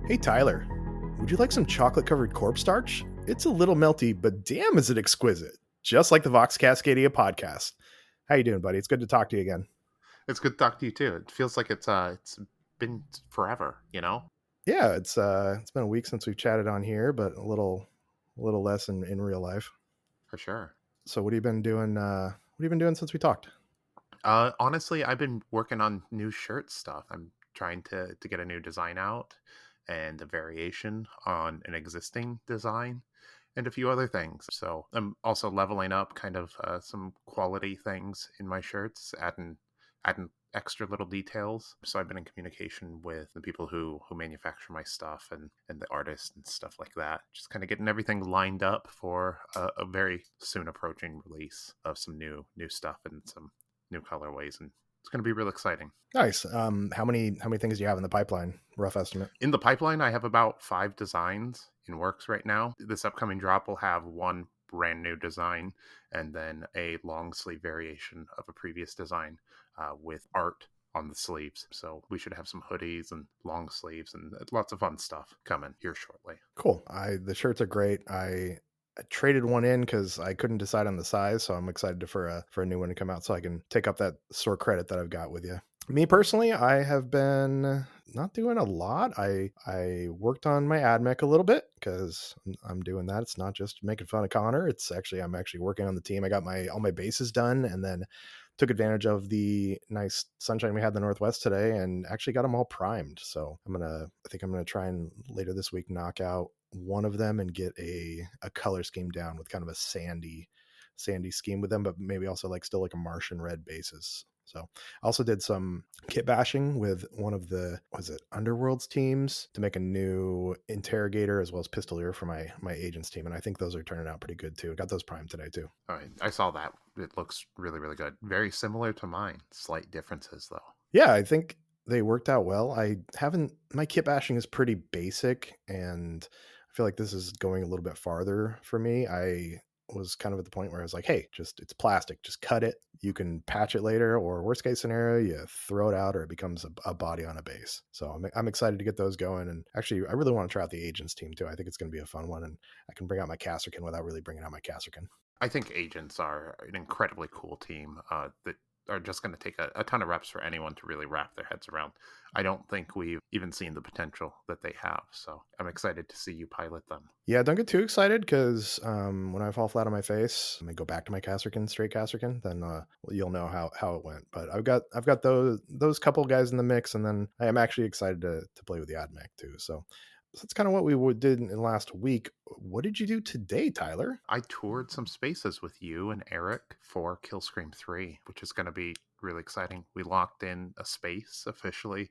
Hey Tyler, would you like some chocolate covered corpse starch? It's a little melty, but damn is it exquisite. Just like the Vox Cascadia podcast. How you doing, buddy? It's good to talk to you again. It's good to talk to you too. It feels like it's been forever, you know? Yeah, it's been a week since we've chatted on here, but a little less in real life. For sure. So what have you been doing what have you been doing since we talked? Honestly, I've been working on new shirt stuff. I'm trying to get a new design out and a variation on an existing design and a few other things. So I'm also leveling up kind of some quality things in my shirts, adding extra little details. So I've been in communication with the people who manufacture my stuff and the artists and stuff like that. Just kind of getting everything lined up for a very soon approaching release of some new stuff and some new colorways, and it's going to be real exciting. Nice. How many things do you have in the pipeline? Rough estimate. In the pipeline, I have about 5 designs in works right now. This upcoming drop will have one brand new design and then a long sleeve variation of a previous design with art on the sleeves. So we should have some hoodies and long sleeves and lots of fun stuff coming here shortly. Cool. The shirts are great. I traded one in because I couldn't decide on the size, so I'm excited for a new one to come out so I can take up that sore credit that I've got with you. Me personally, I have been not doing a lot. I worked on my AdMech a little bit because I'm doing that. It's not just making fun of Connor. I'm actually working on the team. I got my all my bases done, and then took advantage of the nice sunshine we had in the Northwest today and actually got them all primed. So I think I'm gonna try and later this week knock out one of them and get a color scheme down with kind of a sandy scheme with them, but maybe also like still like a Martian red basis. So I also did some kit bashing with one of the was it Underworld's teams to make a new interrogator as well as pistolier for my agents team, and I think those are turning out pretty good too. Got those primed today too. All right, I saw that. It looks really, really good. Very similar to mine. Slight differences, though. Yeah, I think they worked out well. I haven't my kit bashing is pretty basic, and I feel like this is going a little bit farther for me. I was kind of at the point where I was like, "Hey, just it's plastic. Just cut it. You can patch it later, or worst case scenario, you throw it out, or it becomes a body on a base." So I'm excited to get those going. And actually, I really want to try out the agents team too. I think it's going to be a fun one, and I can bring out my Casterkin without really bringing out my Casterkin. I think agents are an incredibly cool team that are just going to take a ton of reps for anyone to really wrap their heads around. I don't think we've even seen the potential that they have. So I'm excited to see you pilot them. Yeah, don't get too excited because when I fall flat on my face and I go back to my Casterkin, straight Casterkin, then well, you'll know how it went. But I've got those couple guys in the mix, and then I am actually excited to play with the AdMech too. So that's kind of what did in last week. What did you do today, Tyler? I toured some spaces with you and Eric for Kill Scream 3, which is going to be really exciting. We locked in a space officially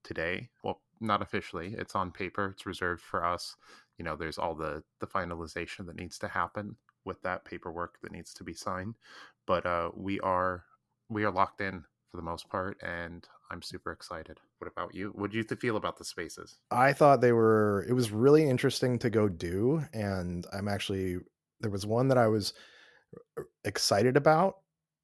today. Well, not officially. It's on paper. It's reserved for us. You know, there's all the finalization that needs to happen with that paperwork that needs to be signed. But we are locked in for the most part, and I'm super excited. What about you? What do you feel about the spaces? I thought it was really interesting to go do, and there was one that I was excited about,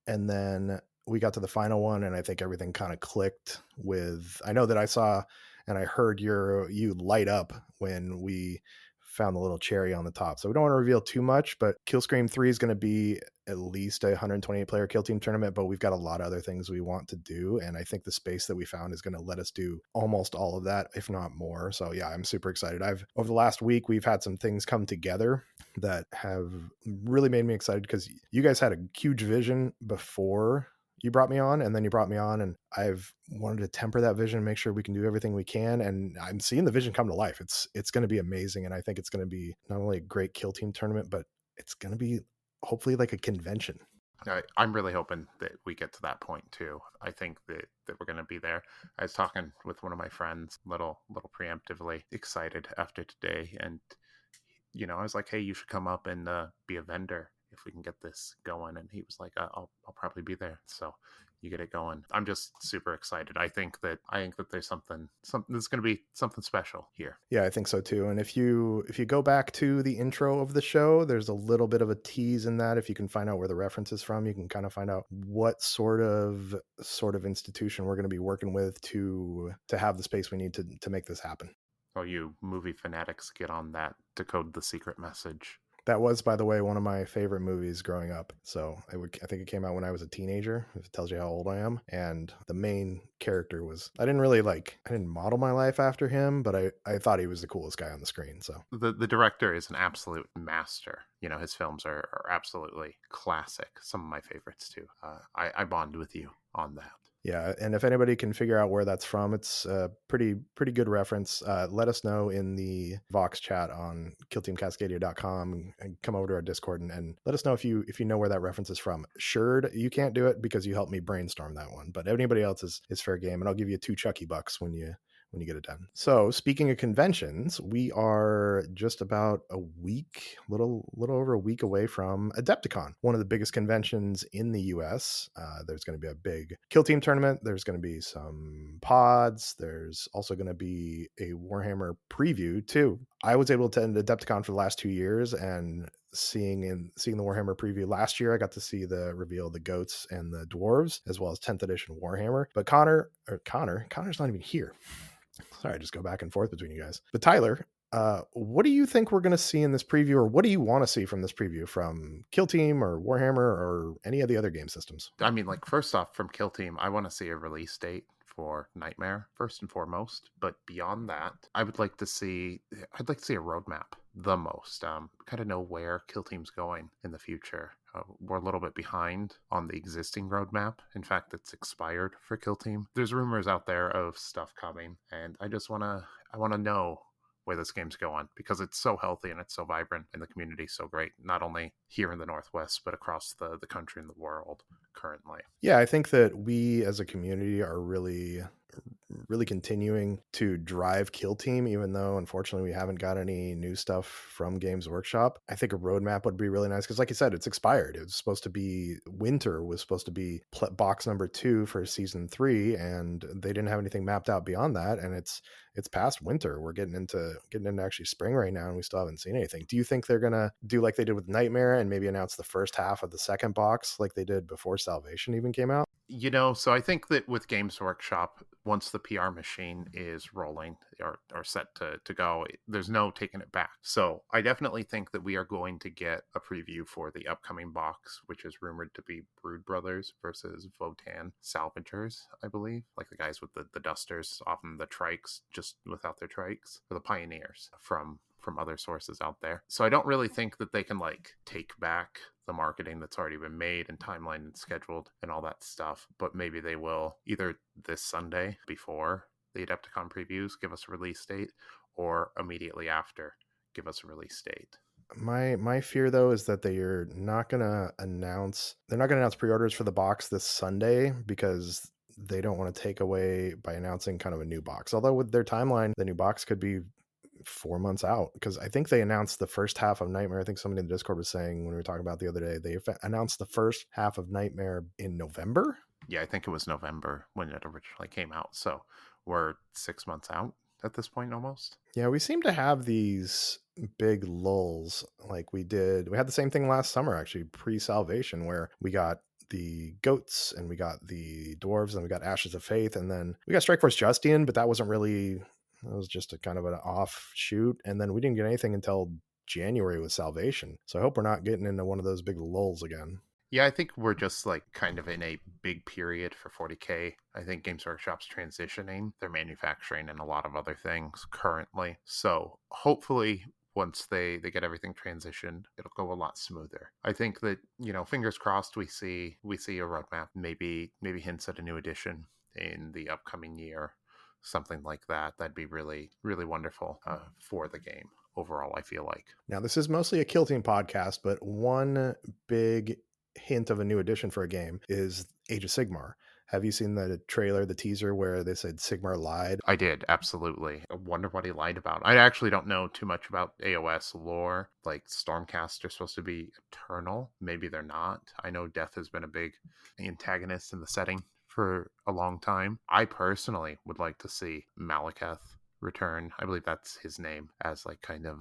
and then we got to the final one, and I think everything kind of clicked with. I know that I saw and I heard you light up when we found the little cherry on the top. So we don't want to reveal too much, but Kill Scream 3 is going to be at least a 128 player kill team tournament, but we've got a lot of other things we want to do. And I think the space that we found is going to let us do almost all of that, if not more. So yeah, I'm super excited. Over the last week, we've had some things come together that have really made me excited because you guys had a huge vision before you brought me on, and then you brought me on, and I've wanted to temper that vision, make sure we can do everything we can, and I'm seeing the vision come to life. It's going to be amazing, and I think it's going to be not only a great kill team tournament, but it's going to be hopefully like a convention. I'm really hoping that we get to that point too. I think that we're going to be there. I was talking with one of my friends, little preemptively excited after today, and I was like, "Hey, you should come up and be a vendor if we can get this going." And he was like, "I'll probably be there." So you get it going. I'm just super excited. I think that there's something there's going to be something special here. Yeah, I think so too. And if you go back to the intro of the show, there's a little bit of a tease in that. If you can find out where the reference is from, you can kind of find out what sort of institution we're going to be working with to have the space we need to make this happen. All you movie fanatics get on that, decode the secret message. That was, by the way, one of my favorite movies growing up. So I think it came out when I was a teenager. If it tells you how old I am. And the main character was, I didn't really like, I didn't model my life after him, but I thought he was the coolest guy on the screen. So The director is an absolute master. You know, his films are absolutely classic. Some of my favorites too. I bond with you on that. yeah, and if anybody can figure out where that's from, it's a pretty good reference. Let us know in the Vox chat on killteamcascadia.com and come over to our Discord and let us know if you know where that reference is from. Sherd, you can't do it because you helped me brainstorm that one, but anybody else is fair game, and I'll give you 2 Chuckie bucks when you get it done. So speaking of conventions, we are just about a week, little over a week away from Adepticon, one of the biggest conventions in the US. There's going to be a big Kill Team tournament. There's going to be some pods. There's also going to be a Warhammer preview too. I was able to attend Adepticon for the last 2 years, and seeing the Warhammer preview last year, I got to see the reveal of the goats and the dwarves, as well as 10th edition Warhammer. But Connor's not even here. Sorry, I just go back and forth between you guys. But Tyler, what do you think we're going to see in this preview, or what do you want to see from this preview from Kill Team or Warhammer or any of the other game systems? I mean, like, first off, from Kill Team, I want to see a release date for Nightmare first and foremost. But beyond that, I'd like to see a roadmap the most. Kind of know where Kill Team's going in the future. We're a little bit behind on the existing roadmap. In fact, it's expired for Kill Team. There's rumors out there of stuff coming, and I want to know where this game's going because it's so healthy and it's so vibrant and the community's so great, not only here in the Northwest, but across the country and the world currently. Yeah, I think that we as a community are really continuing to drive Kill Team, even though unfortunately we haven't got any new stuff from Games Workshop. I think a roadmap would be really nice because, like you said, it's expired. It was supposed to be winter was supposed to be box number 2 for season 3, and they didn't have anything mapped out beyond that. And it's past winter. We're getting into actually spring right now, and we still haven't seen anything. Do you think they're gonna do like they did with Nightmare and maybe announce the first half of the second box like they did before Salvation even came out? You know, so I think that with Games Workshop, once the PR machine is rolling or set to go, there's no taking it back. So I definitely think that we are going to get a preview for the upcoming box, which is rumored to be Brood Brothers versus Votan Salvagers, I believe. Like the guys with the dusters, often the trikes, just without their trikes, or the pioneers from other sources out there. So I don't really think that they can like take back the marketing that's already been made and timeline and scheduled and all that stuff. But maybe they will either this Sunday before the Adepticon previews give us a release date, or immediately after give us a release date. My fear though is that they're not gonna announce pre-orders for the box this Sunday because they don't want to take away by announcing kind of a new box. Although with their timeline, the new box could be 4 months out because I think they announced the first half of Nightmare. I think somebody in the Discord was saying when we were talking about the other day, they announced the first half of Nightmare in November. Yeah, I think it was November when it originally came out. So we're 6 months out at this point almost. Yeah, we seem to have these big lulls like we did. We had the same thing last summer, actually, pre-Salvation, where we got the goats and we got the dwarves and we got Ashes of Faith, and then we got Strikeforce Justian, but that wasn't really, that was just a kind of an offshoot. And then we didn't get anything until January with Salvation. So I hope we're not getting into one of those big lulls again. Yeah, I think we're just like kind of in a big period for 40K. I think Games Workshop's transitioning their manufacturing and a lot of other things currently. So hopefully once they get everything transitioned, it'll go a lot smoother. I think that, you know, fingers crossed we see a roadmap, maybe hints at a new edition in the upcoming year, something like that. That'd be really, really wonderful for the game overall, I feel like. Now, this is mostly a Kill Team podcast, but one big hint of a new edition for a game is Age of Sigmar. Have you seen the trailer, the teaser where they said Sigmar lied? I did, absolutely. I wonder what he lied about. I actually don't know too much about AOS lore. Like, Stormcast are supposed to be eternal. Maybe they're not. I know death has been a big antagonist in the setting for a long time. I personally would like to see Malekith return. I believe that's his name, as like kind of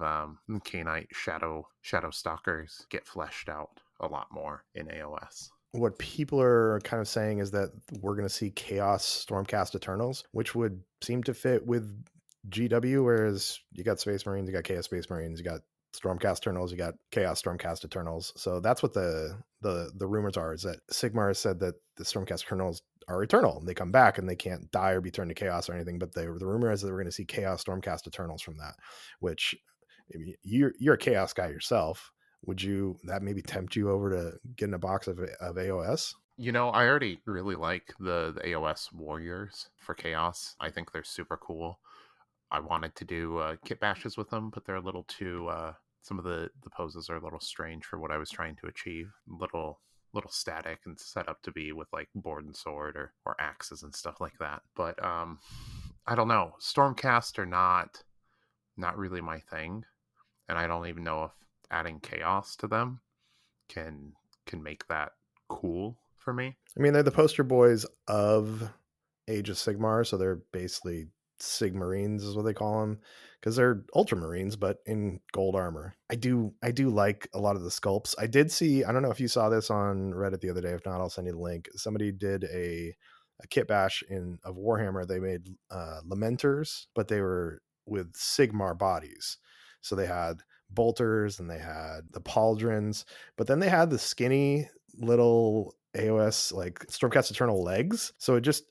Canite shadow stalkers get fleshed out a lot more in AOS. What people are kind of saying is that we're going to see Chaos Stormcast Eternals, which would seem to fit with GW, whereas you got Space Marines, you got Chaos Space Marines, you got Stormcast Eternals, you got Chaos Stormcast Eternals. So that's what the rumors are, is that Sigmar has said that the Stormcast Eternals are eternal and they come back and they can't die or be turned to chaos or anything. But the rumor is that we're going to see Chaos Stormcast Eternals from that, which, I mean, you're a Chaos guy yourself. Would you, that maybe tempt you over to getting a box of AOS? I already really like the AOS warriors for Chaos. I think they're super cool. I wanted to do kit bashes with them, but they're a little too. Some of the poses are a little strange for what I was trying to achieve. Little static and set up to be with like board and sword or axes and stuff like that. But I don't know. Stormcast are not really my thing, and I don't even know if adding chaos to them can can make that cool for me. I mean, they're the poster boys of Age of Sigmar, so they're basically Sigmarines is what they call them, because they're Ultramarines but in gold armor. I do like a lot of the sculpts. I did see, I don't know if you saw this on Reddit the other day. If not, I'll send you the link. Somebody did a kit bash in of Warhammer. They made Lamenters, but they were with Sigmar bodies. So they had bolters and they had the pauldrons, but then they had the skinny little AOS like Stormcast Eternal legs. So it just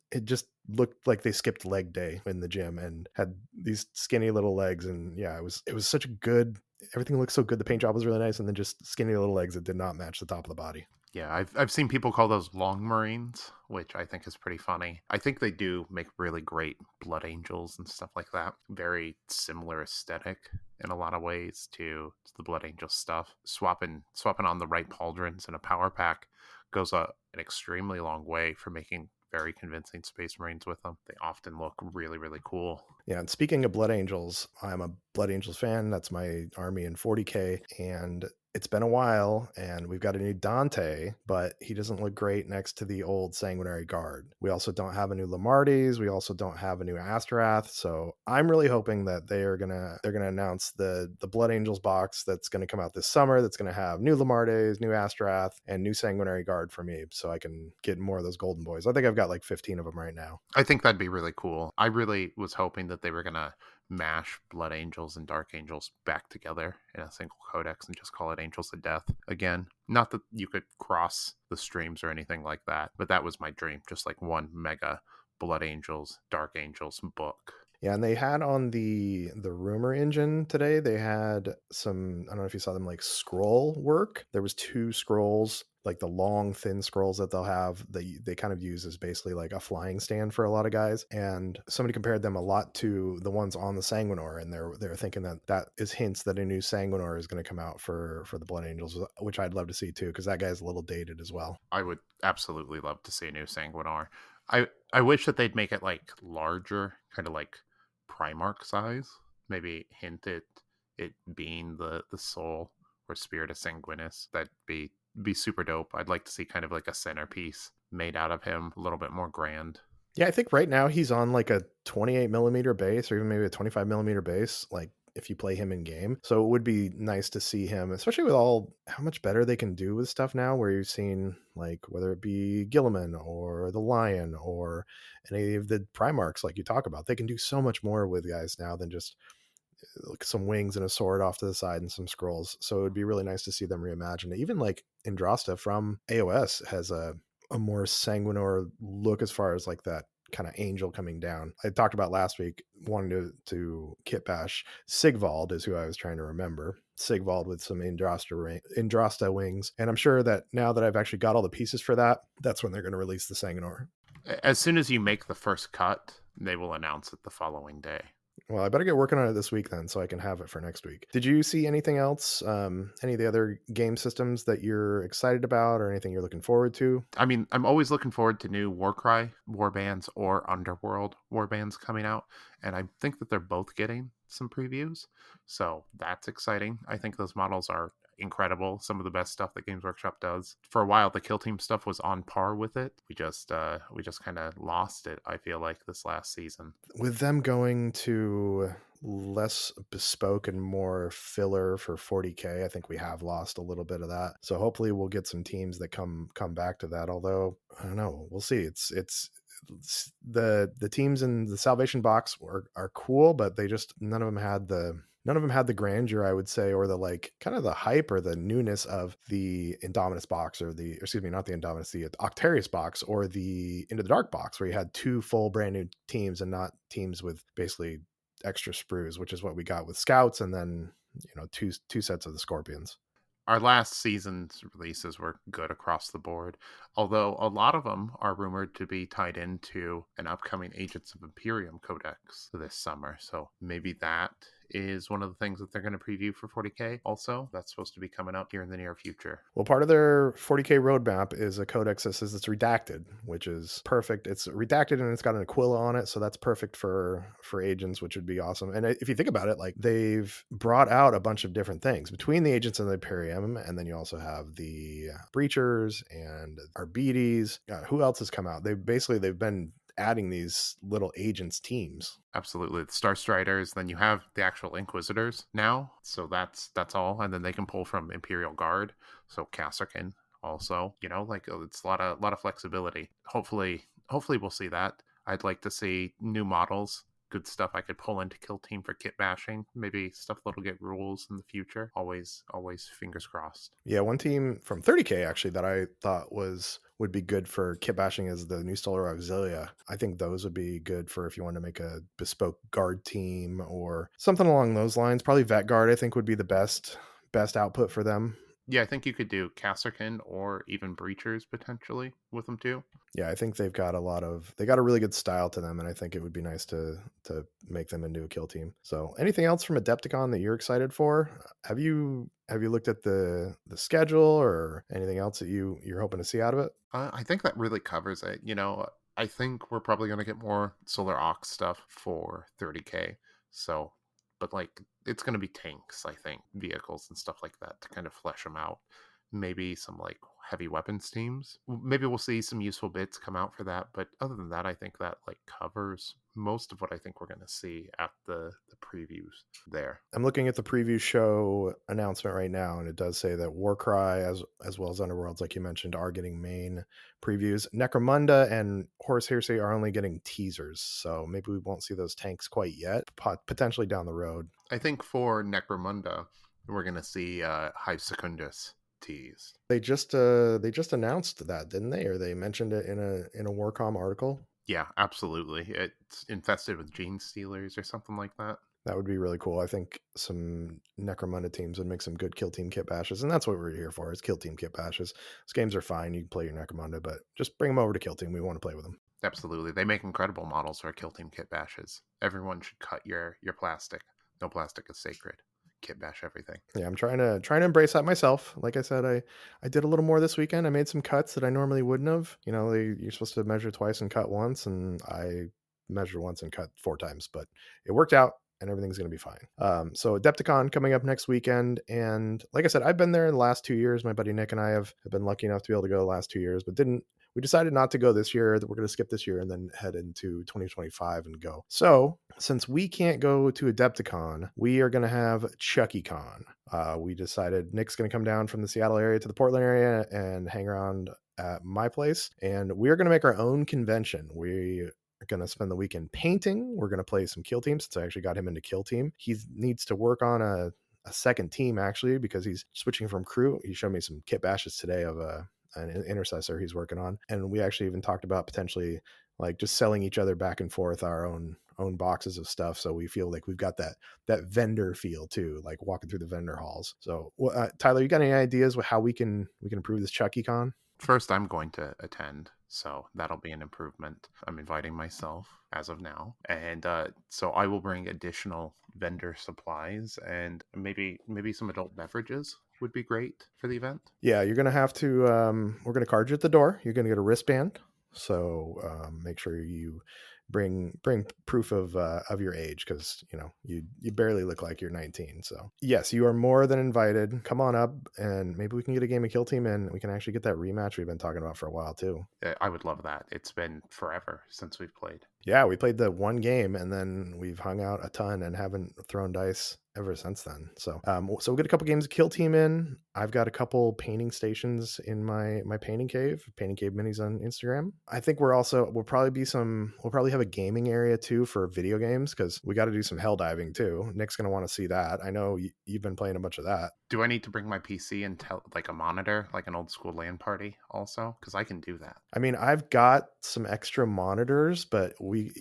looked like they skipped leg day in the gym and had these skinny little legs. And yeah, it was such a good, everything looked so good. The paint job was really nice, and then just skinny little legs that did not match the top of the body. Yeah, I've seen people call those long marines, which I think is pretty funny. I think they do make really great blood angels and stuff like that. Very similar aesthetic in a lot of ways to the blood angel stuff. Swapping on the right pauldrons in a power pack goes an extremely long way for making very convincing space marines with them. They often look really really cool. Yeah, and speaking of Blood Angels, I'm a Blood Angels fan. That's my army in 40K, and it's been a while, and we've got a new Dante, but he doesn't look great next to the old Sanguinary Guard. We also don't have a new Lamardes. We also don't have a new Astrath. So I'm really hoping that they're gonna announce the Blood Angels box that's gonna come out this summer. That's gonna have new Lamardes, new Astrath, and new Sanguinary Guard for me, so I can get more of those Golden Boys. I think I've got like 15 of them right now. I think that'd be really cool. I really was hoping that they were gonna mash Blood Angels and Dark Angels back together in a single codex and just call it Angels of Death again. Not that you could cross the streams or anything like that, but that was my dream. Just like one mega Blood Angels, Dark Angels book. Yeah, and they had on the rumor engine today, they had some, I don't know if you saw them, like scroll work. There was two scrolls, like the long thin scrolls that they'll have, they kind of use as basically like a flying stand for a lot of guys. And somebody compared them a lot to the ones on the Sanguinor, and they're thinking that that is hints that a new Sanguinor is going to come out for the Blood Angels, which I'd love to see too, because that guy's a little dated as well. I would absolutely love to see a new Sanguinar. I wish that they'd make it like larger, kind of like Primarch size. Maybe hint at it being the soul or spirit of Sanguinus. That'd be super dope. I'd like to see kind of like a centerpiece made out of him, a little bit more grand. Yeah, I think right now he's on like a 28 millimeter base, or even maybe a 25 millimeter base, like if you play him in game. So it would be nice to see him, especially with all how much better they can do with stuff now, where you've seen like whether it be Gilliman or the Lion or any of the Primarchs, like you talk about. They can do so much more with guys now than just like some wings and a sword off to the side and some scrolls. So it would be really nice to see them reimagine it. Even like Andrasta from AOS has a more sanguinor look as far as like that kind of angel coming down. I talked about last week wanting to kit bash. Sigvald is who I was trying to remember. Sigvald with some Andrasta wings. And I'm sure that now that I've actually got all the pieces for that, that's when they're going to release the Sanguinor. As soon as you make the first cut, they will announce it the following day. Well, I better get working on it this week then, so I can have it for next week. Did you see anything else? Any of the other game systems that you're excited about, or anything you're looking forward to? I mean, I'm always looking forward to new Warcry warbands or Underworld warbands coming out, and I think that they're both getting some previews, so that's exciting. I think those models are incredible. Some of the best stuff that Games Workshop does. For a while, the Kill Team stuff was on par with it. We just kind of lost it. I feel like this last season. With them going to less bespoke and more filler for 40K, I think we have lost a little bit of that. So hopefully we'll get some teams that come back to that. Although I don't know, we'll see. the teams in the Salvation box are cool, but they just none of them had the grandeur, I would say, or the like kind of the hype or the newness of the Indominus box or the, excuse me, not the Indominus, the Octarius box or the Into the Dark box, where you had two full brand new teams and not teams with basically extra sprues, which is what we got with Scouts, and then two sets of the Scorpions. Our last season's releases were good across the board, although a lot of them are rumored to be tied into an upcoming Agents of Imperium codex this summer. So maybe that is one of the things that they're going to preview for 40K. Also, that's supposed to be coming up here in the near future. Well, part of their 40K roadmap is a codex that says it's redacted, which is perfect. It's redacted and it's got an Aquila on it, so that's perfect for agents, which would be awesome. And if you think about it, like they've brought out a bunch of different things between the Agents and the Imperium, and then you also have the Breachers and Arbites. Who else has come out? They've been adding these little agents teams. Absolutely. The Star Striders, then you have the actual Inquisitors now. So that's all. And then they can pull from Imperial Guard. So Kasserkin also, like it's a lot of flexibility. Hopefully we'll see that. I'd like to see new models, good stuff I could pull into Kill Team for kit bashing. Maybe stuff that'll get rules in the future. Always fingers crossed. Yeah, one team from 30K actually that I thought would be good for kit bashing is the New Stellar Auxilia. I think those would be good for if you want to make a bespoke guard team or something along those lines. Probably Vet Guard, I think, would be the best output for them. Yeah, I think you could do Kasserkin or even Breachers potentially with them too. Yeah, I think they got a really good style to them, and I think it would be nice to make them into a kill team. So anything else from Adepticon that you're excited for? Have you looked at the schedule or anything else that you're hoping to see out of it? I think that really covers it. I think we're probably going to get more Solar Ox stuff for 30K. So, but like, it's going to be tanks, I think, vehicles and stuff like that to kind of flesh them out. Maybe some like heavy weapons teams. Maybe we'll see some useful bits come out for that. But other than that, I think that like covers most of what I think we're going to see at the previews there. I'm looking at the preview show announcement right now, and it does say that Warcry as well as Underworlds, like you mentioned, are getting main previews. Necromunda and Horus Heresy are only getting teasers, so maybe we won't see those tanks quite yet. Potentially down the road. I think for Necromunda, we're going to see Hive Secundus tease. They just announced that, didn't they? Or they mentioned it in a Warcom article. Yeah, absolutely. It's infested with gene stealers or something like that. That would be really cool. I think some Necromunda teams would make some good kill team kit bashes, and that's what we're here for, is kill team kit bashes. Those games are fine. You can play your Necromunda, but just bring them over to kill team. We want to play with them. Absolutely. They make incredible models for Kill Team kit bashes. Everyone should cut your plastic. No plastic is sacred. Kit bash everything. Yeah, I'm trying to embrace that myself. Like I said, I did a little more this weekend. I made some cuts that I normally wouldn't have. You're supposed to measure twice and cut once, and I measured once and cut 4 times, but it worked out and everything's going to be fine. So Adepticon coming up next weekend. And like I said, I've been there in the last 2 years. My buddy Nick and I have been lucky enough to be able to go the last 2 years, but we decided not to go this year, that we're going to skip this year and then head into 2025 and go. So since we can't go to Adepticon, we are going to have Chuckie Con. We decided Nick's going to come down from the Seattle area to the Portland area and hang around at my place. And we're going to make our own convention. We are going to spend the weekend painting. We're going to play some kill teams, since I actually got him into kill team. He needs to work on a second team, actually, because he's switching from crew. He showed me some kit bashes today of an intercessor he's working on, and we actually even talked about potentially like just selling each other back and forth our own boxes of stuff, so we feel like we've got that vendor feel too, like walking through the vendor halls. So Tyler, you got any ideas with how we can improve this Chuckie Con? First, I'm going to attend, so that'll be an improvement. I'm inviting myself as of now, and so I will bring additional vendor supplies and maybe some adult beverages would be great for the event. Yeah, you're gonna have to. We're gonna card you at the door. You're gonna get a wristband. So make sure you bring proof of your age, because you barely look like you're 19. So yes, you are more than invited. Come on up, and maybe we can get a game of Kill Team in. We can actually get that rematch we've been talking about for a while too. I would love that. It's been forever since we've played. Yeah, we played the one game, and then we've hung out a ton and haven't thrown dice ever since then. So we'll get a couple games of Kill Team in. I've got a couple painting stations in my painting cave minis on Instagram. I think we'll probably have a gaming area too for video games, because we got to do some hell diving too. Nick's gonna want to see that. I know you've been playing a bunch of that. Do I need to bring my PC and tell like a monitor, like an old school LAN party also? Because I can do that. I mean, I've got some extra monitors, but we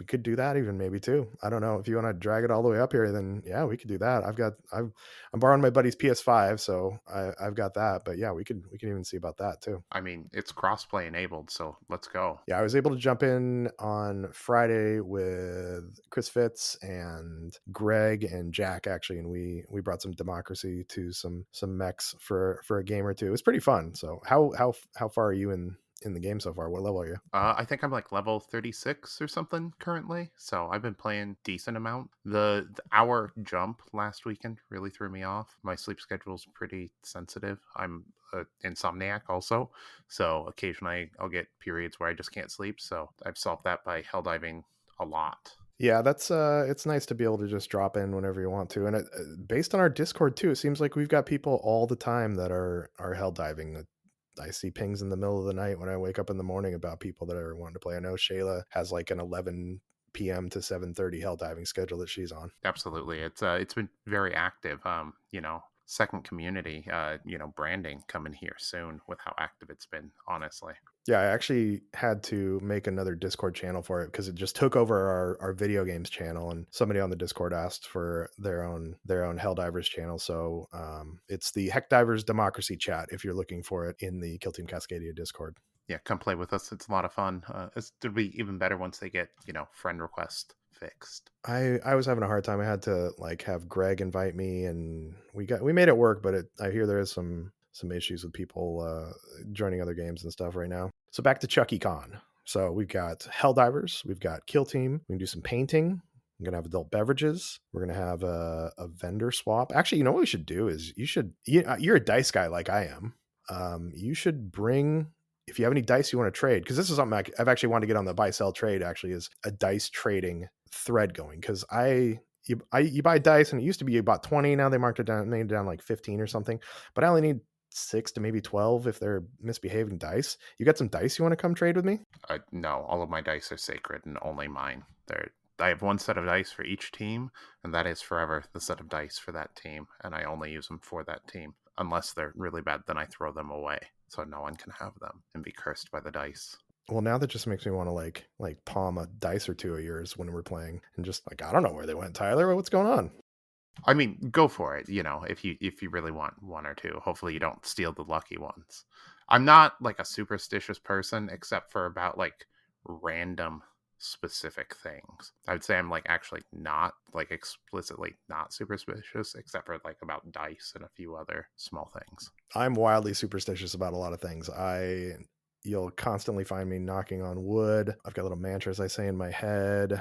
could do that even maybe too. I don't know if you want to drag it all the way up here. Then yeah, we could do that. I'm borrowing my buddy's PS5, so I've got that. But yeah, we can even see about that too. I mean, it's crossplay enabled, so let's go. Yeah, I was able to jump in on Friday with Chris Fitz and Greg and Jack actually, and we brought some democracy to some mechs for a game or two. It was pretty fun. So how far are you in the game so far? What level are you? I think I'm like level 36 or something currently, so I've been playing decent amount. The hour jump last weekend really threw me off. My sleep schedule's pretty sensitive. I'm an insomniac also, so occasionally I'll get periods where I just can't sleep. So I've solved that by hell diving a lot. Yeah, that's it's nice to be able to just drop in whenever you want to. And based on our Discord too, it seems like we've got people all the time that are hell diving. I see pings in the middle of the night when I wake up in the morning about people that are wanting to play. I know Shayla has like an 11 p.m. to 7:30 hell diving schedule that she's on. Absolutely, it's been very active. Second community, branding coming here soon with how active it's been. Honestly. Yeah, I actually had to make another Discord channel for it because it just took over our video games channel, and somebody on the Discord asked for their own Helldivers channel. So it's the Heck Divers Democracy chat if you're looking for it in the Kill Team Cascadia Discord. Yeah, come play with us. It's a lot of fun. It'll be even better once they get friend request fixed. I was having a hard time. I had to like have Greg invite me, and we made it work, but I hear there is some issues with people joining other games and stuff right now. So back to Chuckie Con. So we've got Helldivers, we've got Kill Team. We can do some painting. We're gonna have adult beverages. We're gonna have a vendor swap. Actually, you know what we should do is you're a dice guy like I am. You should bring, if you have any dice you want to trade, because this is something I've actually wanted to get on the buy sell trade. Actually, is a dice trading thread going, because you buy dice and it used to be about 20. Now they marked it down, made it down like 15 or something. But I only need 6 to maybe 12 if they're misbehaving dice. You got some dice you want to come trade with me? No, all of my dice are sacred and only mine. I have one set of dice for each team, and that is forever the set of dice for that team, and I only use them for that team. Unless they're really bad, then I throw them away, so no one can have them and be cursed by the dice. Well, now that just makes me want to like palm a dice or two of yours when we're playing, and just like, I don't know where they went, Tyler. What's going on? I mean, go for it. If you really want one or two, hopefully you don't steal the lucky ones. I'm not like a superstitious person, except for about like random specific things. I would say I'm like actually not like explicitly not superstitious, except for like about dice and a few other small things. I'm wildly superstitious about a lot of things. You'll constantly find me knocking on wood. I've got little mantras I say in my head.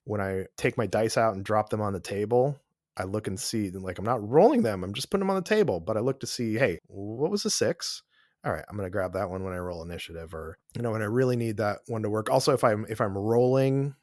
When I take my dice out and drop them on the table, I look and see, like, I'm not rolling them. I'm just putting them on the table, but I look to see, hey, what was the 6? All right, I'm going to grab that one when I roll initiative, or when I really need that one to work. Also, if I'm rolling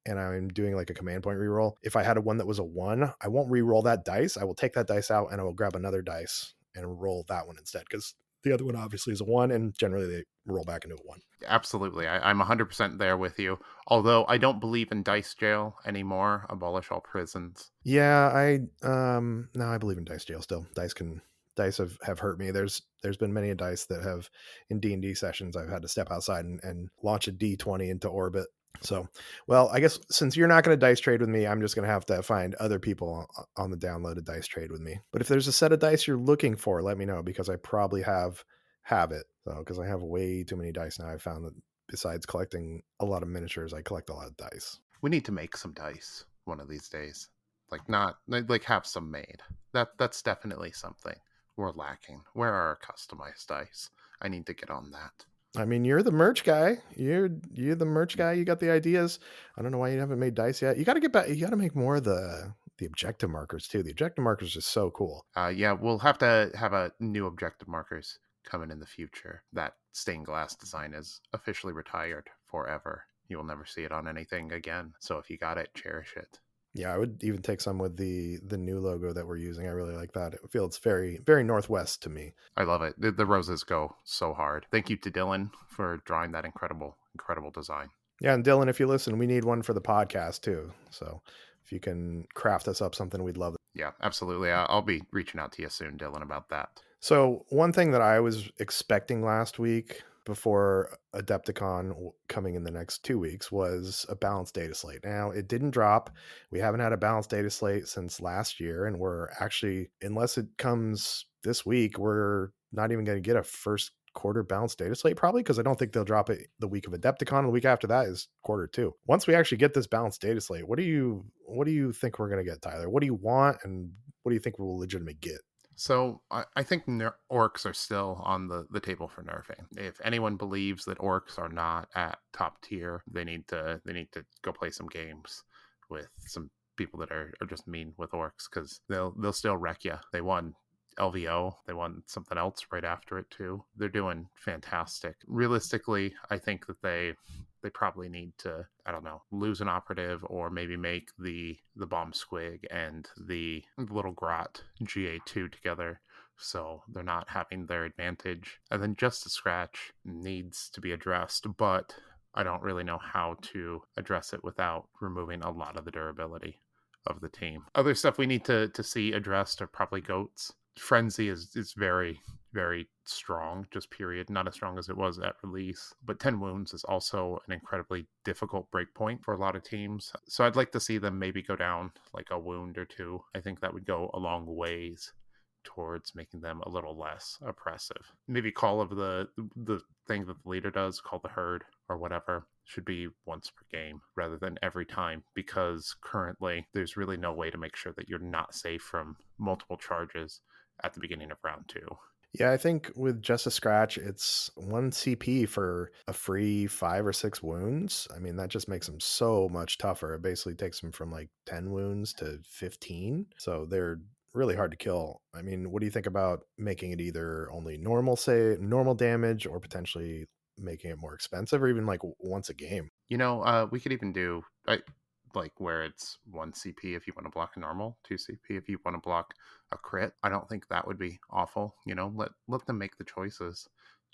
and I'm doing like a command point reroll, if I had a one that was a 1, I won't re-roll that dice. I will take that dice out and I will grab another dice and roll that one instead, because the other one obviously is a 1, and generally they roll back into a 1. Absolutely. I'm 100% there with you. Although I don't believe in dice jail anymore. Abolish all prisons. Yeah, no, I believe in dice jail still. Dice have hurt me. There's been many a dice that have, in D&D sessions, I've had to step outside and launch a D20 into orbit. So, well, I guess since you're not going to dice trade with me, I'm just going to have to find other people on the download to dice trade with me. But if there's a set of dice you're looking for, let me know, because I probably have it. So, because I have way too many dice now. I found that besides collecting a lot of miniatures, I collect a lot of dice. We need to make some dice one of these days. Like not like have some made. That's definitely something we're lacking. Where are our customized dice? I need to get on that. I mean, you're the merch guy. You're the merch guy. You got the ideas. I don't know why you haven't made dice yet. You got to get back. You got to make more of the objective markers too. The objective markers are so cool. Yeah, we'll have to have a new objective markers coming in the future. That stained glass design is officially retired forever. You will never see it on anything again. So if you got it, cherish it. Yeah, I would even take some with the new logo that we're using. I really like that. It feels very Northwest to me. I love it. The roses go so hard. Thank you to Dylan for drawing that incredible design. Yeah, and Dylan, if you listen, we need one for the podcast too. So if you can craft us up something, we'd love it. Yeah, absolutely. I'll be reaching out to you soon, Dylan, about that. So one thing that I was expecting last week before Adepticon coming in the next 2 weeks was a balanced data slate. Now it didn't drop. We haven't had a balanced data slate since last year, and we're actually, unless it comes this week, we're not even going to get a first quarter balanced data slate probably, because I don't think they'll drop it the week of Adepticon. And the week after that is quarter 2. Once we actually get this balanced data slate, what do you think we're going to get, Tyler? What do you want, and what do you think we'll legitimately get? So I think orcs are still on the table for nerfing. If anyone believes that orcs are not at top tier, they need to go play some games with some people that are just mean with orcs, because they'll still wreck you. They won LVO. They won something else right after it too. They're doing fantastic. Realistically, I think that they probably need to, I don't know, lose an operative, or maybe make the bomb squig and the little grot GA2 together, so they're not having their advantage. And then just a scratch needs to be addressed, but I don't really know how to address it without removing a lot of the durability of the team. Other stuff we need to see addressed are probably goats. Frenzy is very strong, just period. Not as strong as it was at release, but 10 wounds is also an incredibly difficult breakpoint for a lot of teams. So I'd like to see them maybe go down like a wound or two. I think that would go a long ways towards making them a little less oppressive. Maybe call of the thing that the leader does, call the herd or whatever, should be once per game rather than every time, because currently there's really no way to make sure that you're not safe from multiple charges at the beginning of round 2. Yeah, I think with just a scratch, it's 1 CP for a free 5 or 6 wounds. I mean, that just makes them so much tougher. It basically takes them from like 10 wounds to 15. So they're really hard to kill. I mean, what do you think about making it either only normal, say, normal damage, or potentially making it more expensive, or even like once a game? We could even do like where it's 1 CP if you want to block a normal, 2 CP if you want to block a crit. I don't think that would be awful. Let them make the choices.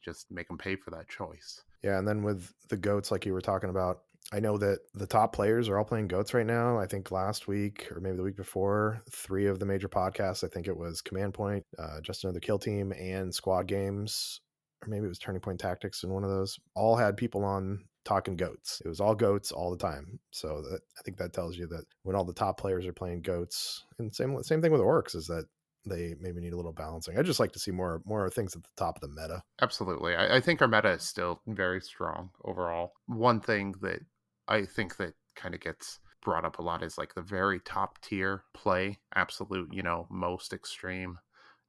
Just make them pay for that choice. Yeah, and then with the goats, like you were talking about, I know that the top players are all playing goats right now. I think last week or maybe the week before, 3 of the major podcasts, I think it was Command Point, Just Another Kill Team, and Squad Games, or maybe it was Turning Point Tactics, and one of those, all had people on talking goats. It was all goats all the time. So I think that tells you that when all the top players are playing goats, and same thing with orcs, is that they maybe need a little balancing. I'd just like to see more things at the top of the meta. Absolutely. I think our meta is still very strong overall. One thing that I think that kind of gets brought up a lot is like the very top tier play, absolute, most extreme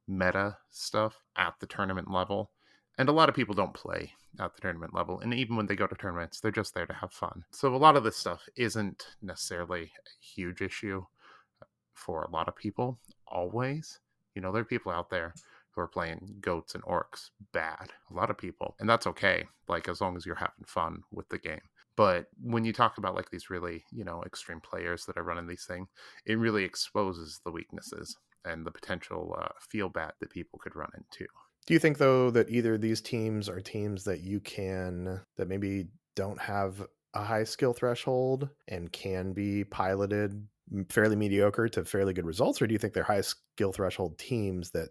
meta stuff at the tournament level. And a lot of people don't play at the tournament level. And even when they go to tournaments, they're just there to have fun. So a lot of this stuff isn't necessarily a huge issue for a lot of people always. There are people out there who are playing goats and orcs bad. A lot of people. And that's okay. Like, as long as you're having fun with the game. But when you talk about like these really, extreme players that are running these things, it really exposes the weaknesses and the potential feel bad that people could run into. Do you think though that either of these teams are teams that maybe don't have a high skill threshold and can be piloted fairly mediocre to fairly good results, or do you think they're high skill threshold teams that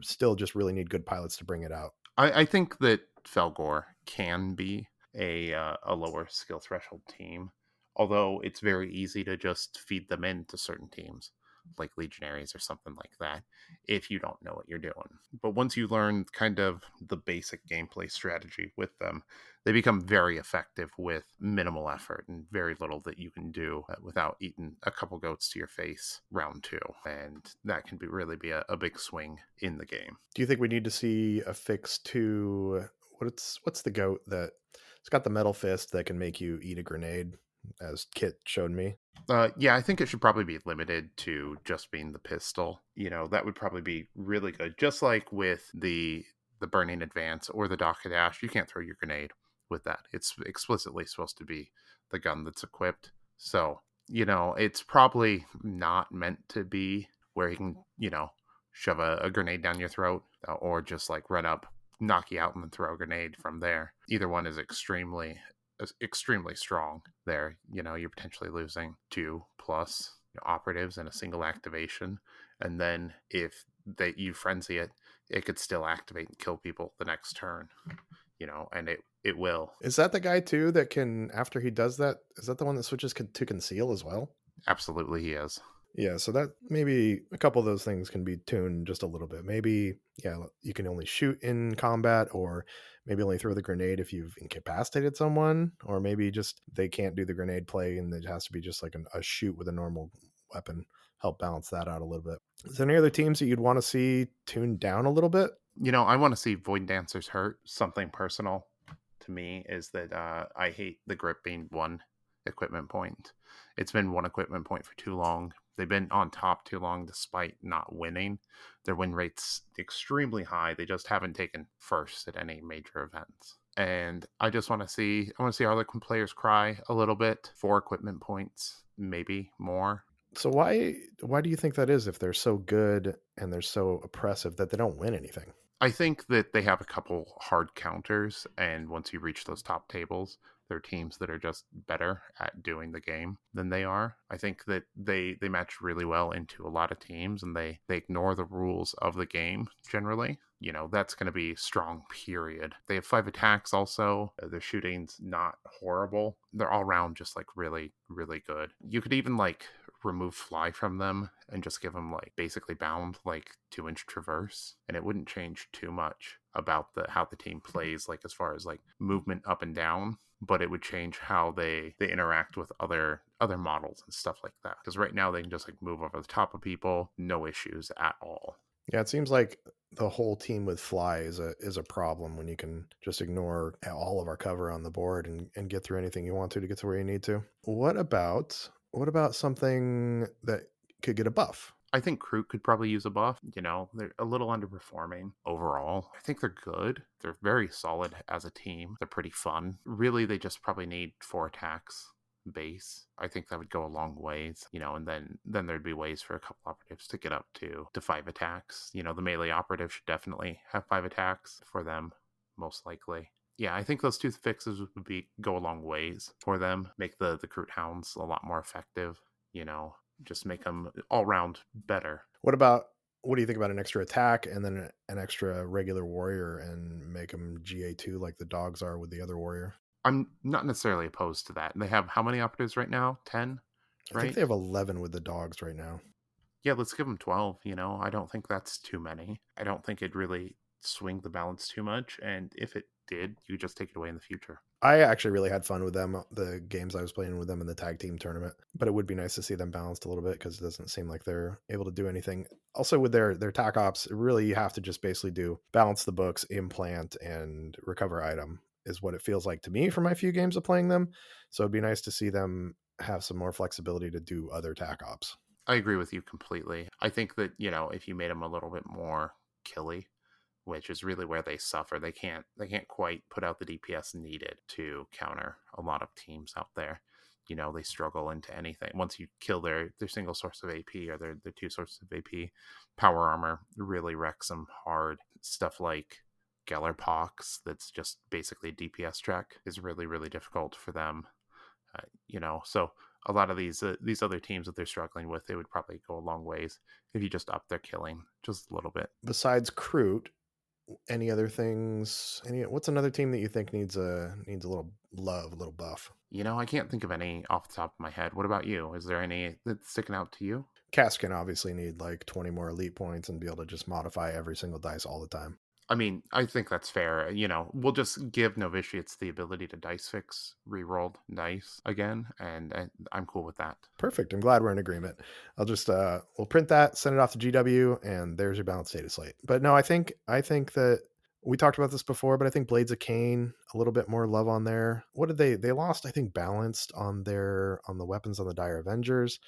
still just really need good pilots to bring it out? I think that Felgor can be a lower skill threshold team, although it's very easy to just feed them into certain teams, like Legionaries or something like that, if you don't know what you're doing. But once you learn kind of the basic gameplay strategy with them, they become very effective with minimal effort and very little that you can do without eating a couple goats to your face round 2. And that can really be a big swing in the game. Do you think we need to see a fix to what's the goat that it's got the metal fist that can make you eat a grenade, as Kit showed me. Yeah, I think it should probably be limited to just being the pistol. That would probably be really good. Just like with the burning advance or the Dock Dash, you can't throw your grenade with that. It's explicitly supposed to be the gun that's equipped. So, it's probably not meant to be where you can, shove a grenade down your throat or just like run up, knock you out, and then throw a grenade from there. Either one is extremely strong there. You're potentially losing two plus operatives in a single activation. And then if you frenzy it, it could still activate and kill people the next turn, and it will. Is that the guy too that can, after he does that, is that the one that switches to conceal as well? Absolutely he is. Yeah, so that maybe a couple of those things can be tuned just a little bit. Maybe, yeah, you can only shoot in combat, or maybe only throw the grenade if you've incapacitated someone, or maybe just they can't do the grenade play and it has to be just like a shoot with a normal weapon. Help balance that out a little bit. Is there any other teams that you'd want to see tuned down a little bit? I want to see Void Dancers hurt. Something personal to me is that I hate the grip being one equipment point. It's been one equipment point for too long. They've been on top too long despite not winning. Their win rate's extremely high. They just haven't taken first at any major events. And I want to see Harlequin players cry a little bit. 4 equipment points, maybe more. So why do you think that is if they're so good and they're so oppressive that they don't win anything? I think that they have a couple hard counters, and once you reach those top tables, there are teams that are just better at doing the game than they are. I think that they match really well into a lot of teams, and they ignore the rules of the game generally. That's going to be strong. Period. They have 5 attacks. Also, their shooting's not horrible. They're all around just like really really good. You could even like remove fly from them and just give them like basically bound like 2-inch traverse, and it wouldn't change too much about the how the team plays, like as far as like movement up and down, but it would change how they interact with other models and stuff like that, because right now they can just like move over the top of people, no issues at all. Yeah, it seems like the whole team with fly is a problem when you can just ignore all of our cover on the board and get through anything you want to get to where you need to. What about something that could get a buff? I think Crew could probably use a buff. They're a little underperforming overall. I think they're good. They're very solid as a team. They're pretty fun. Really, they just probably need 4 attacks base. I think that would go a long ways, and then there'd be ways for a couple operatives to get up to 5 attacks. The melee operative should definitely have 5 attacks for them, most likely. Yeah, I think those two fixes would be go a long ways for them. Make the Crute Hounds a lot more effective. You know, just make them all round better. What do you think about an extra attack and then an extra regular warrior and make them GA2 like the dogs are with the other warrior? I'm not necessarily opposed to that. They have how many operatives right now? 10, I think they right? have 11 with the dogs right now. Yeah, let's give them 12. I don't think that's too many. I don't think it'd really swing the balance too much. And if it did, you just take it away in the future. I actually really had fun with them, the games I was playing with them in the tag team tournament. But it would be nice to see them balanced a little bit because it doesn't seem like they're able to do anything. Also, with their tac ops, really you have to just basically do balance the books, implant, and recover item is what it feels like to me for my few games of playing them. So it'd be nice to see them have some more flexibility to do other tac ops. I agree with you completely. I think that, if you made them a little bit more killy, which is really where they suffer. They can't quite put out the DPS needed to counter a lot of teams out there. They struggle into anything. Once you kill their single source of AP or their two sources of AP, power armor really wrecks them hard. Stuff like Gellerpox, that's just basically a DPS track, is really really difficult for them. So a lot of these other teams that they're struggling with, they would probably go a long ways if you just up their killing just a little bit. Besides Crute, any other things? What's another team that you think needs a little love, a little buff? I can't think of any off the top of my head. What about you? Is there any that's sticking out to you? Cass can obviously need like 20 more elite points and be able to just modify every single dice all the time. I mean, I think that's fair. We'll just give novitiates the ability to dice fix rerolled dice again, and I'm cool with that. Perfect. I'm glad we're in agreement. I'll just we'll print that, send it off to GW, and there's your balanced data slate. But no, I think that We talked about this before, but I think Blades of Cain, a little bit more love on there. What did they lost, I think, balanced on the weapons on the Dire Avengers.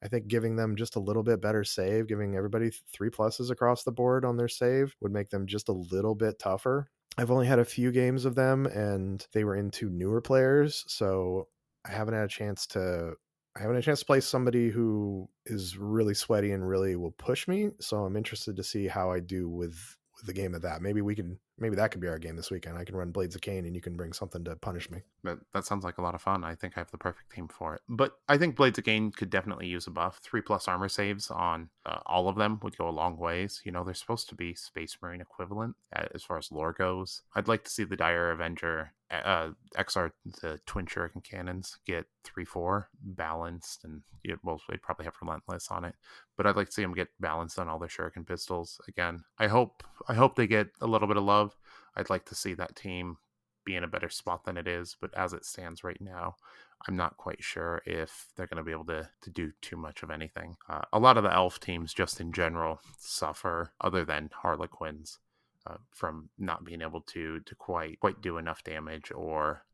I think giving them just a little bit better save, giving everybody 3 pluses across the board on their save would make them just a little bit tougher. I've only had a few games of them and they were into newer players, so I haven't had a chance to I haven't had a chance to play somebody who is really sweaty and really will push me. So I'm interested to see how I do with the game of that. Maybe that could be our game this weekend. I can run Blades of Cain and you can bring something to punish me. That sounds like a lot of fun. I think I have the perfect team for it. But I think Blades of Gain could definitely use a buff. 3+ armor saves on all of them would go a long ways. You know, they're supposed to be Space Marine equivalent as far as lore goes. I'd like to see the Dire Avenger XR, the Twin Shuriken Cannons, get 3-4 balanced, and well, they'd probably have Relentless on it. But I'd like to see them get balanced on all their Shuriken pistols again. I hope they get a little bit of love. I'd like to see that team be in a better spot than it is, but as it stands right now, I'm not quite sure if they're going to be able to do too much of anything. A lot of the elf teams, just in general, suffer, other than Harlequins, from not being able to quite do enough damage or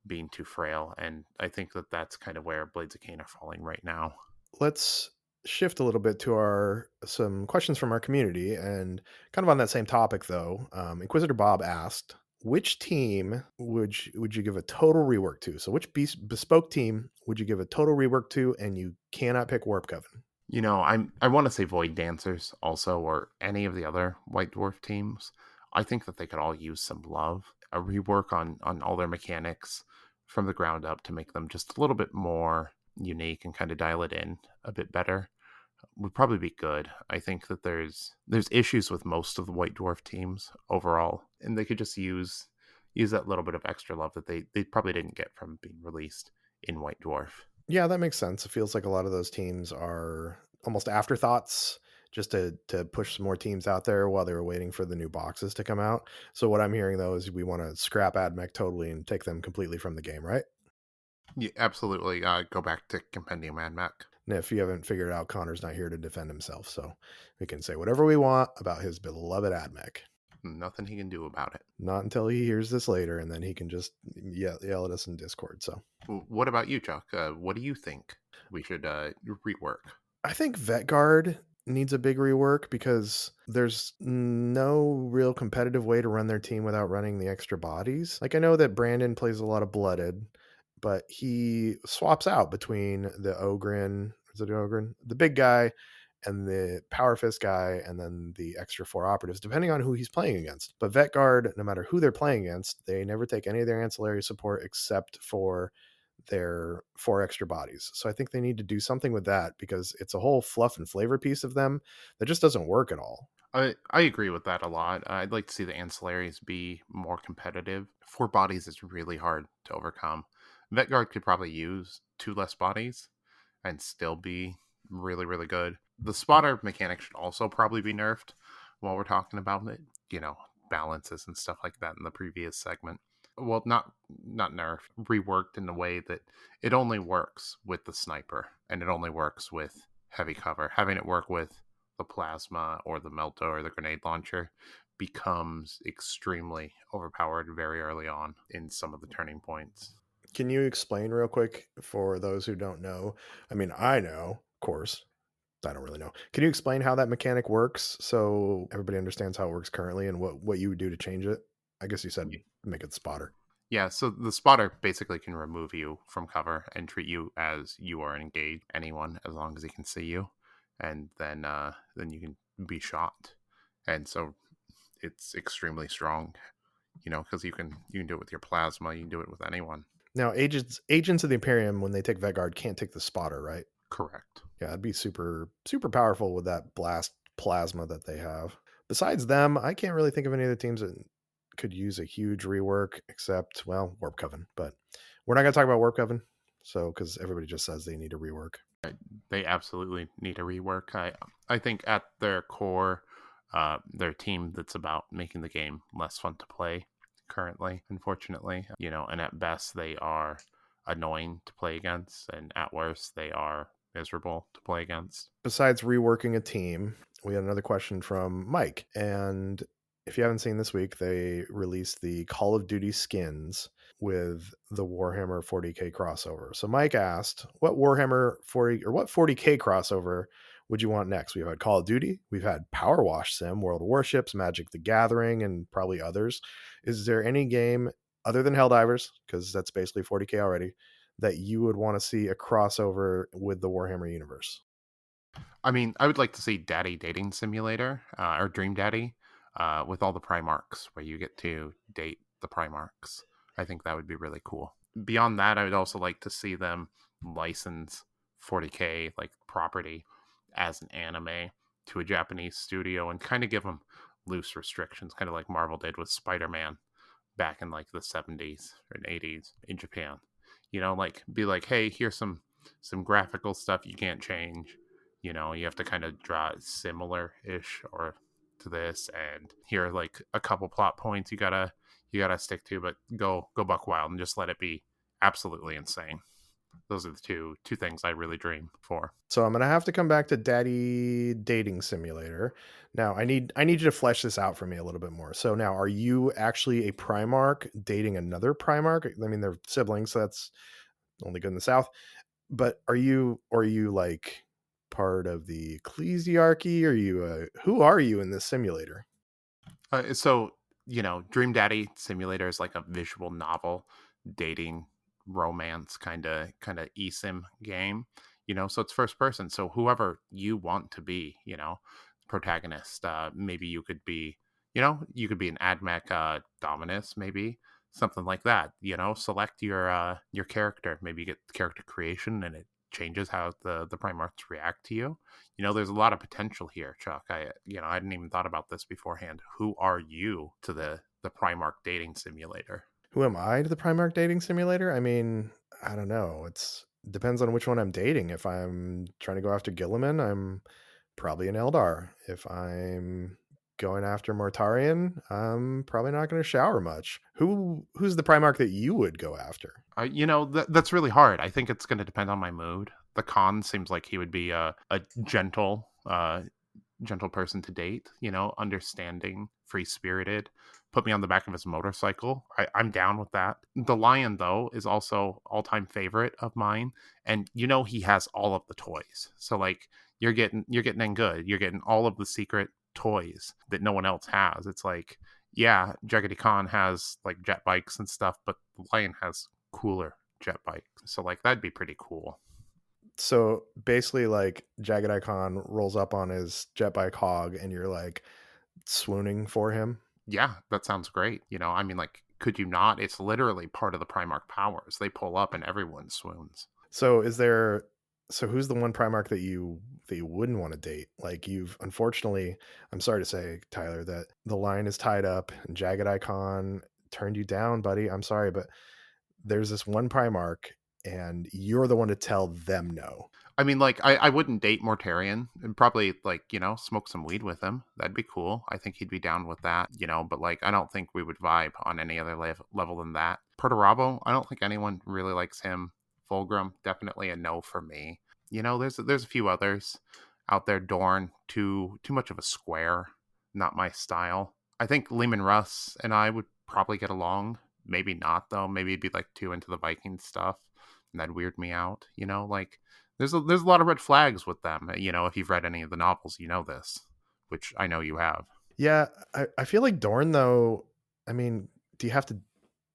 being too frail. And I think that's kind of where Blades of Cain are falling right now. Let's shift a little bit to our some questions from our community, and kind of on that same topic though. Inquisitor Bob asked, which team would you give a total rework to? So which bespoke team would you give a total rework to, and you cannot pick Warp Coven? You know, I want to say Void Dancers also, or any of the other White Dwarf teams. I think that they could all use some love, a rework on all their mechanics from the ground up to make them just a little bit more unique and kind of dial it in a bit better would probably be good. I think that there's issues with most of the White Dwarf teams overall, and they could just use that little bit of extra love that they probably didn't get from being released in White Dwarf. Yeah, that makes sense. It feels like a lot of those teams are almost afterthoughts, just to push some more teams out there while they were waiting for the new boxes to come out. So what I'm hearing though is we want to scrap AdMech totally and take them completely from the game, right? Yeah, absolutely. Go back to Compendium and Mac. And if you haven't figured it out, Connor's not here to defend himself, so we can say whatever we want about his beloved AdMech. Nothing he can do about it. Not until he hears this later, and then he can just yell at us in Discord. So What about you, Chuck? What do you think we should rework? I think Vet Guard needs a big rework because there's no real competitive way to run their team without running the extra bodies. Like I know that Brandon plays a lot of Blooded, but he swaps out between the Ogren, is it Ogren? The big guy and the Power Fist guy, and then the extra 4 operatives, depending on who he's playing against. But Vet Guard, no matter who they're playing against, they never take any of their ancillary support except for their 4 extra bodies. So I think they need to do something with that because it's a whole fluff and flavor piece of them that just doesn't work at all. I agree with that a lot. I'd like to see the ancillaries be more competitive. 4 bodies is really hard to overcome. Vetguard could probably use 2 less bodies and still be really, really good. The spotter mechanic should also probably be nerfed while we're talking about it. You know, balances and stuff like that in the previous segment. Well, not nerfed, reworked in a way that it only works with the sniper and it only works with heavy cover. Having it work with the plasma or the melto or the grenade launcher becomes extremely overpowered very early on in some of the turning points. Can you explain real quick for those who don't know? I mean, I know, of course. I don't really know. Can you explain how that mechanic works so everybody understands how it works currently and what you would do to change it? I guess you said make it spotter. Yeah, so the spotter basically can remove you from cover and treat you as you are engaged anyone as long as he can see you, and then you can be shot. And so it's extremely strong, you know, because you can do it with your plasma, you can do it with anyone. Now, agents of the Imperium, when they take Vegard, can't take the spotter, right? Correct. Yeah, it'd be super super powerful with that blast plasma that they have. Besides them, I can't really think of any other teams that could use a huge rework except, well, Warp Coven. But we're not going to talk about Warp Coven, so because everybody just says they need a rework. They absolutely need a rework. I think at their core, they're a team that's about making the game less fun to play currently, unfortunately. You know, and at best they are annoying to play against, and at worst they are miserable to play against. Besides reworking a team, we had another question from Mike, and if you haven't seen this week, they released the Call of Duty skins with the Warhammer 40K crossover. So Mike asked, what Warhammer 40 or what 40K crossover would you want next? We've had Call of Duty, we've had Power Wash Sim, World of Warships, Magic the Gathering, and probably others. Is there any game other than Helldivers, because that's basically 40K already, that you would want to see a crossover with the Warhammer universe? I mean, I would like to see Daddy Dating Simulator or Dream Daddy with all the Primarchs, where you get to date the Primarchs. I think that would be really cool. Beyond that, I would also like to see them license 40K like property as an anime to a Japanese studio and kind of give them loose restrictions, kind of like Marvel did with Spider-Man back in like the 70s and 80s in Japan. You know, like be like, hey, here's some graphical stuff you can't change. You know, you have to kind of draw similar ish or to this, and here are like a couple plot points you gotta stick to, but go buck wild and just let it be absolutely insane. Those are the two things I really dream for. So I'm gonna have to come back to Daddy Dating Simulator. Now I need you to flesh this out for me a little bit more. So now, are you actually a Primarch dating another Primarch? I mean, they're siblings, so that's only good in the South. But are you like part of the ecclesiarchy? Are you who are you in this simulator? So Dream Daddy Simulator is like a visual novel dating romance kind of eSIM game. So it's first person. So whoever you want to be, protagonist. Maybe you could be an AdMech Dominus, maybe something like that. Select your character. Maybe you get character creation, and it changes how the Primarchs react to you. There's a lot of potential here, Chuck. I hadn't even thought about this beforehand. Who are you to the Primarch dating simulator? Who am I to the Primarch Dating Simulator? I mean, I don't know. It's depends on which one I'm dating. If I'm trying to go after Gilliman, I'm probably an Eldar. If I'm going after Mortarion, I'm probably not going to shower much. Who's the Primarch that you would go after? That's really hard. I think it's going to depend on my mood. The con seems like he would be a gentle person to date, understanding, free spirited, put me on the back of his motorcycle. I'm down with that. The lion, though, is also all time favorite of mine. And he has all of the toys. So like you're getting in good. You're getting all of the secret toys that no one else has. It's like, yeah, Jaggedy Khan has like jet bikes and stuff, but the lion has cooler jet bikes. So like that'd be pretty cool. So basically, like Jagged Icon rolls up on his jet bike hog, and you're like swooning for him. Yeah, that sounds great. I mean, like, could you not? It's literally part of the Primarch powers. They pull up and everyone swoons. So is there so who's the one Primarch that you wouldn't want to date? Like you've unfortunately, I'm sorry to say, Tyler, that the line is tied up and Jagged Icon turned you down, buddy. I'm sorry, but there's this one Primarch and you're the one to tell them no. I mean, like, I wouldn't date Mortarion and probably, like, smoke some weed with him. That'd be cool. I think he'd be down with that, but, like, I don't think we would vibe on any other level than that. Perturabo, I don't think anyone really likes him. Fulgrim, definitely a no for me. There's a few others out there. Dorn, too much of a square. Not my style. I think Lehman Russ and I would probably get along. Maybe not, though. Maybe he'd be, like, too into the Viking stuff, and that'd weird me out, like there's a lot of red flags with them. If you've read any of the novels, this, which I know you have. Yeah, I feel like Dorn though, I mean, do you have to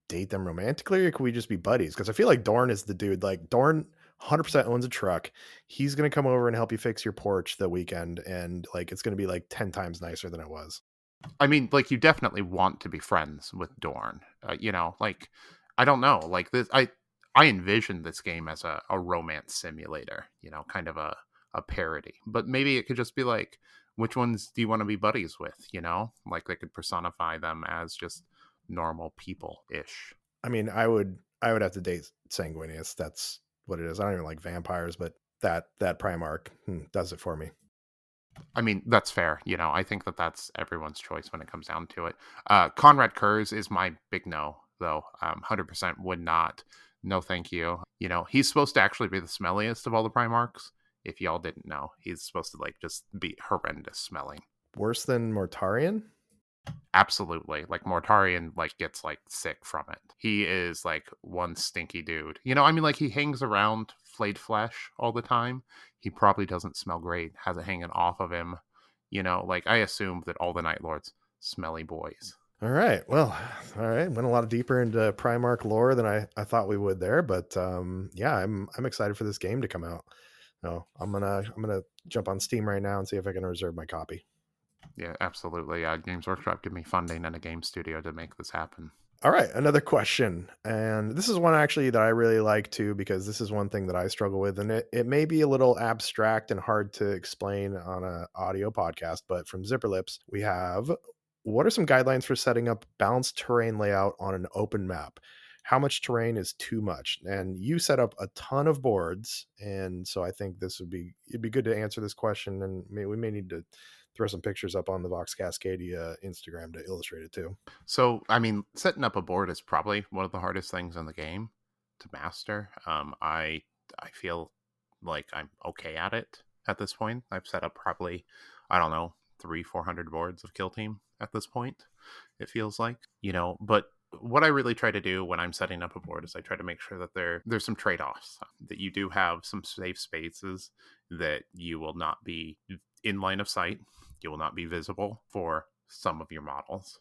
date them romantically or could we just be buddies? Because I feel like Dorn is the dude. Like Dorn 100% owns a truck. He's gonna come over and help you fix your porch the weekend, and like it's gonna be like 10 times nicer than it was. I mean, like you definitely want to be friends with Dorn. Like I don't know, like this. I envision this game as a romance simulator. Kind of a parody, but maybe it could just be like, which ones do you want to be buddies with? Like they could personify them as just normal people ish. I mean, I would have to date Sanguinius. That's what it is. I don't even like vampires, but that Primarch does it for me. I mean, that's fair. I think that's everyone's choice when it comes down to it. Conrad Kurz is my big no, though. 100% would not. No, thank you. He's supposed to actually be the smelliest of all the Primarchs. If y'all didn't know, he's supposed to like just be horrendous smelling. Worse than Mortarion? Absolutely. Like Mortarion like gets like sick from it. He is like one stinky dude. I mean like he hangs around flayed flesh all the time. He probably doesn't smell great, has it hanging off of him. Like I assume that all the Night Lords smelly boys. All right. Well, all right. Went a lot deeper into Primarch lore than I thought we would there, but yeah, I'm excited for this game to come out. No, I'm gonna jump on Steam right now and see if I can reserve my copy. Yeah, absolutely. Games Workshop give me funding and a game studio to make this happen. All right, another question. And this is one actually that I really like too, because this is one thing that I struggle with. And it may be a little abstract and hard to explain on a audio podcast, but from Zipperlips, we have what are some guidelines for setting up balanced terrain layout on an open map? How much terrain is too much? And you set up a ton of boards. And so I think it'd be good to answer this question. And we may need to throw some pictures up on the Vox Cascadia Instagram to illustrate it too. So, I mean, setting up a board is probably one of the hardest things in the game to master. I feel like I'm okay at it at this point. I've set up probably, I don't know, 300-400 boards of Kill Team at this point. It feels like, but what I really try to do when I'm setting up a board is I try to make sure that there's some trade-offs, that you do have some safe spaces, that you will not be in line of sight, you will not be visible for some of your models,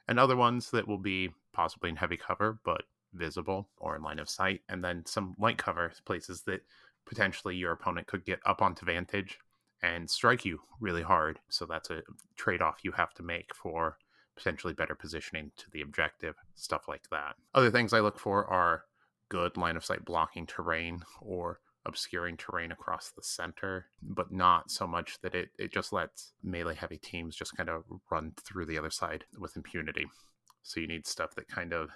and other ones that will be possibly in heavy cover but visible or in line of sight, and then some light cover places that potentially your opponent could get up onto vantage and strike you really hard. So that's a trade-off you have to make for potentially better positioning to the objective, stuff like that. Other things I look for are good line of sight blocking terrain or obscuring terrain across the center, but not so much that it just lets melee heavy teams just kind of run through the other side with impunity. So you need stuff that kind of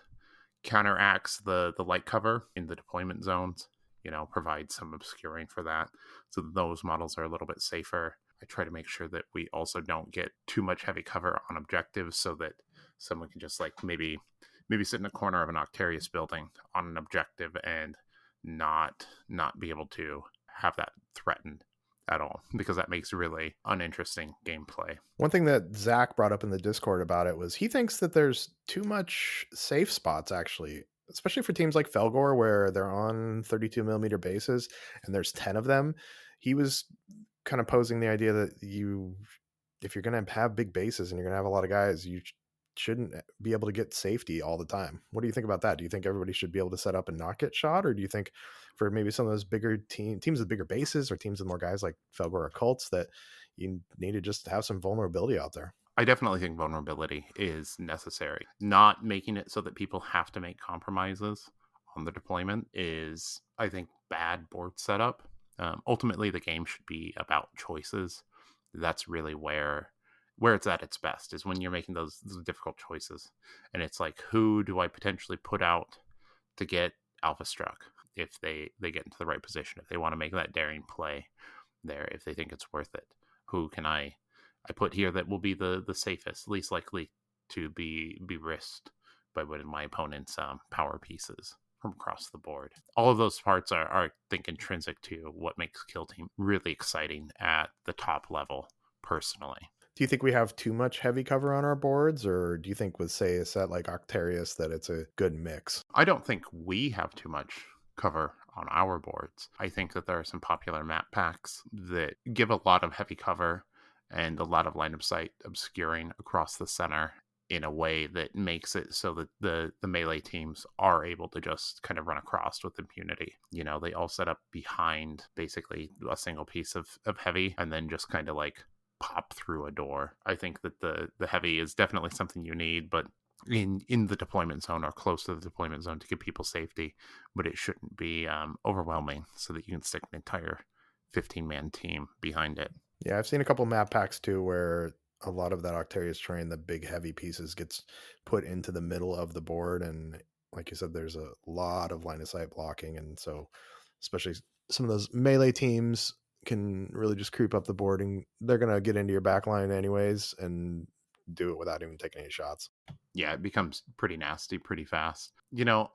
counteracts the light cover in the deployment zones, provide some obscuring for that. So those models are a little bit safer. I try to make sure that we also don't get too much heavy cover on objectives so that someone can just like maybe sit in a corner of an Octarius building on an objective and not be able to have that threatened at all, because that makes really uninteresting gameplay. One thing that Zach brought up in the Discord about it was he thinks that there's too much safe spots, actually, especially for teams like Felgor, where they're on 32 millimeter bases and there's 10 of them. He was kind of posing the idea that if you're going to have big bases and you're going to have a lot of guys, you shouldn't be able to get safety all the time. What do you think about that? Do you think everybody should be able to set up and not get shot? Or do you think for maybe some of those bigger teams with bigger bases or teams with more guys like Felgor or Cults that you need to just have some vulnerability out there? I definitely think vulnerability is necessary. Not making it so that people have to make compromises on the deployment is, I think, bad board setup. Ultimately, the game should be about choices. That's really where it's at its best, is when you're making those difficult choices. And it's like, who do I potentially put out to get alpha struck if they get into the right position, if they want to make that daring play there, if they think it's worth it? Who can I put here that will be the safest, least likely to be risked by one of my opponent's power pieces from across the board? All of those parts are, I think, intrinsic to what makes Kill Team really exciting at the top level, personally. Do you think we have too much heavy cover on our boards, or do you think with, say, a set like Octarius that it's a good mix? I don't think we have too much cover on our boards. I think that there are some popular map packs that give a lot of heavy cover and a lot of line of sight obscuring across the center in a way that makes it so that the melee teams are able to just kind of run across with impunity. They all set up behind basically a single piece of heavy and then just kind of like pop through a door. I think that the heavy is definitely something you need, but in the deployment zone or close to the deployment zone to give people safety, but it shouldn't be overwhelming so that you can stick an entire 15-man team behind it. Yeah, I've seen a couple map packs too where a lot of that Octarius terrain, the big heavy pieces, gets put into the middle of the board, and like you said, there's a lot of line of sight blocking, and so especially some of those melee teams can really just creep up the board, and they're gonna get into your back line anyways and do it without even taking any shots. Yeah, it becomes pretty nasty pretty fast.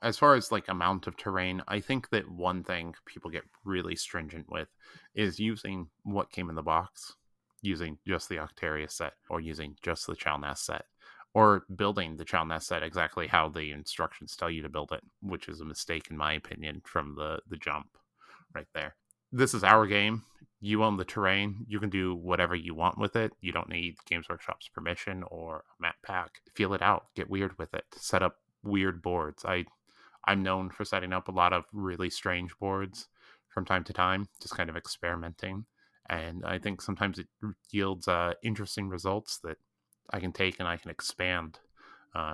As far as like amount of terrain, I think that one thing people get really stringent with is using what came in the box, using just the Octarius set or using just the Chalnas set. or building the child nest set exactly how the instructions tell you to build it, which is a mistake in my opinion from the jump right there. This is our game. You own the terrain. You can do whatever you want with it. You don't need Games Workshop's permission or a map pack. Feel it out. Get weird with it. Set up weird boards. I'm known for setting up a lot of really strange boards from time to time, just kind of experimenting. And I think sometimes it yields interesting results that I can take and I can expand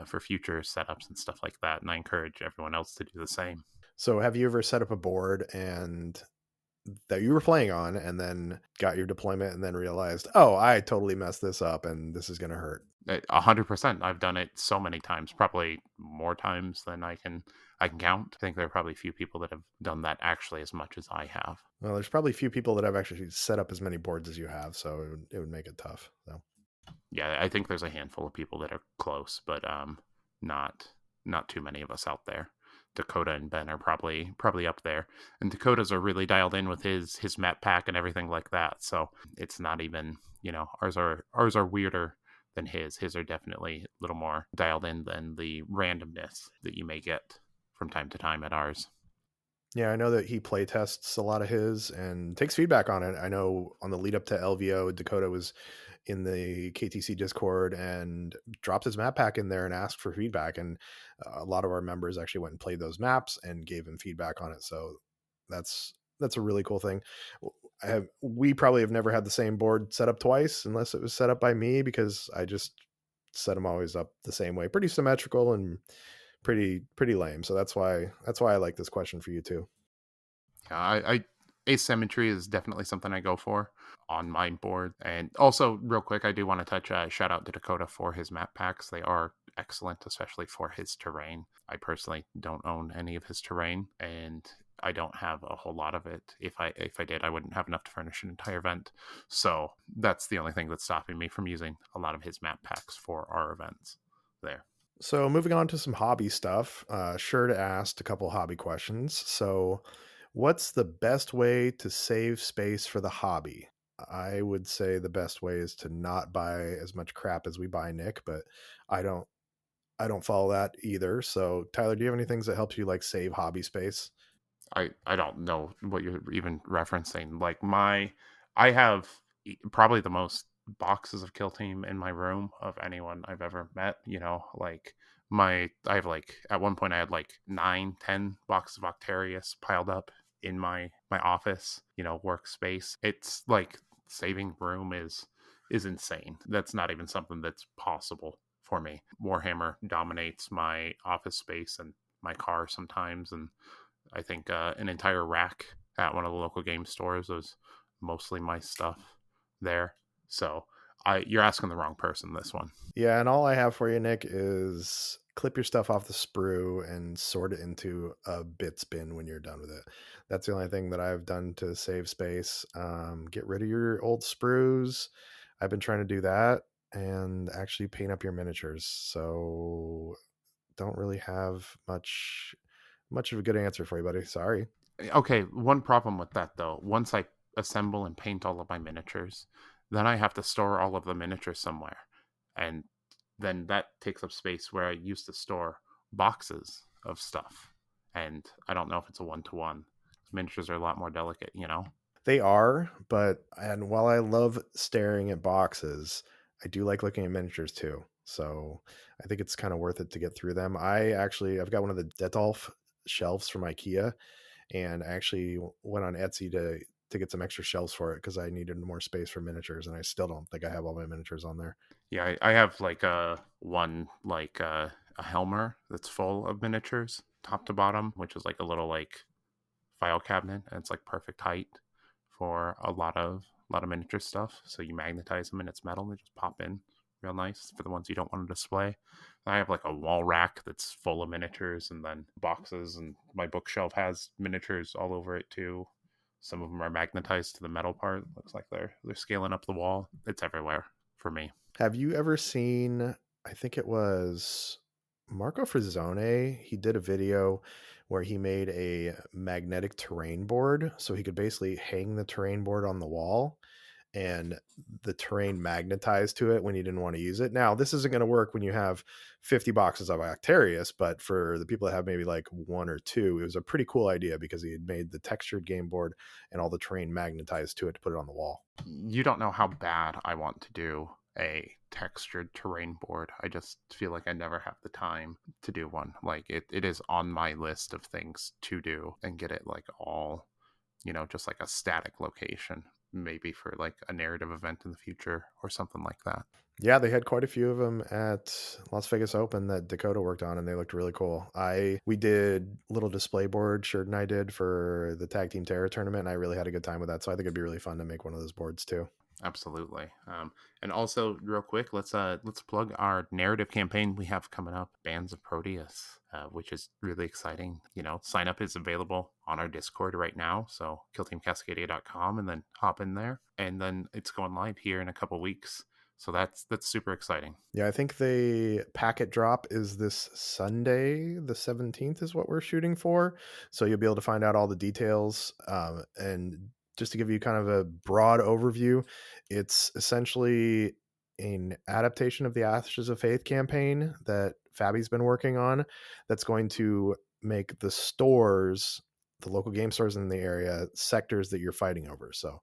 for future setups and stuff like that. And I encourage everyone else to do the same. So have you ever set up a board and that you were playing on and then got your deployment and then realized, "Oh, I totally messed this up and this is gonna hurt." 100%. I've done it so many times, probably more times than I can count. I think there are probably a few people that have done that actually as much as I have. Well, there's probably few people that have actually set up as many boards as you have, so it would make it tough, so. Yeah, I think there's a handful of people that are close, but not not too many of us out there. Dakota and Ben are probably up there, and Dakota's are really dialed in with his map pack and everything like that. So it's not even ours are weirder than his. His are definitely a little more dialed in than the randomness that you may get from time to time at ours. Yeah, I know that he play tests a lot of his and takes feedback on it. I know on the lead up to LVO, Dakota was in the KTC Discord and dropped his map pack in there and asked for feedback. And a lot of our members actually went and played those maps and gave him feedback on it. So that's a really cool thing. We probably have never had the same board set up twice unless it was set up by me because I just set them always up the same way, pretty symmetrical and pretty lame. So that's why I like this question for you too. I asymmetry is definitely something I go for on my board. And also, real quick, I do want to touch shout out to Dakota for his map packs. They are excellent, especially for his terrain. I personally don't own any of his terrain, and I don't have a whole lot of it. If I did, I wouldn't have enough to furnish an entire event. So that's the only thing that's stopping me from using a lot of his map packs for our events. There. So moving on to some hobby stuff. Sure to ask a couple hobby questions. So, what's the best way to save space for the hobby? I would say the best way is to not buy as much crap as we buy, Nick. But I don't. I don't follow that either. So, Tyler, do you have any things that helps you like save hobby space? I don't know what you're even referencing. Like I have probably the most boxes of Kill Team in my room of anyone I've ever met. Like I have like at one point I had like 9, 10 boxes of Octarius piled up in my office, workspace. It's like saving room is insane. That's not even something that's possible for me. Warhammer dominates my office space and my car sometimes, and I think an entire rack at one of the local game stores was mostly my stuff there. So you're asking the wrong person this one. Yeah, and all I have for you, Nick, is clip your stuff off the sprue and sort it into a bits bin when you're done with it. That's the only thing that I've done to save space. Get rid of your old sprues. I've been trying to do that and actually paint up your miniatures. So don't really have much of a good answer for you, buddy. Sorry. Okay, one problem with that though. Once I assemble and paint all of my miniatures, then I have to store all of the miniatures somewhere. And then that takes up space where I used to store boxes of stuff. And I don't know if it's a one to one. Miniatures are a lot more delicate. They are, but and while I love staring at boxes, I do like looking at miniatures too. So I think it's kind of worth it to get through them. I've got one of the Detolf shelves from IKEA, and I actually went on Etsy to get some extra shelves for it because I needed more space for miniatures, and I still don't think I have all my miniatures on there. Yeah, I have like a Helmer that's full of miniatures, top to bottom, which is like a little like file cabinet, and it's like perfect height for a lot of miniature stuff. So you magnetize them and it's metal, they just pop in real nice for the ones you don't want to display. I have like a wall rack that's full of miniatures and then boxes, and my bookshelf has miniatures all over it too. Some of them are magnetized to the metal part. Looks like they're scaling up the wall. It's everywhere for me. Have you ever seen, I think it was Marco Frizzone, he did a video where he made a magnetic terrain board so he could basically hang the terrain board on the wall and the terrain magnetized to it when you didn't want to use it. Now, this isn't going to work when you have 50 boxes of Actarius, but for the people that have maybe like one or two, it was a pretty cool idea because he had made the textured game board and all the terrain magnetized to it to put it on the wall. You don't know how bad I want to do a textured terrain board. I just feel like I never have the time to do one. Like it is on my list of things to do and get it like all, just like a static location, maybe for like a narrative event in the future or something like that. Yeah, they had quite a few of them at Las Vegas Open that Dakota worked on, and they looked really cool. We did little display board, Shirt and I did for the Tag Team Terror tournament, and I really had a good time with that. So I think it'd be really fun to make one of those boards too. Absolutely. And also, real quick, let's plug our narrative campaign we have coming up, Bands of Proteus, which is really exciting. Sign up is available on our Discord right now, so killteamcascadia.com, and then hop in there, and then it's going live here in a couple weeks. So that's super exciting. Yeah, I think the packet drop is this Sunday, the 17th is what we're shooting for. So you'll be able to find out all the details. And just to give you kind of a broad overview, it's essentially an adaptation of the Ashes of Faith campaign that Fabi's been working on that's going to make the stores, the local game stores in the area, sectors that you're fighting over. So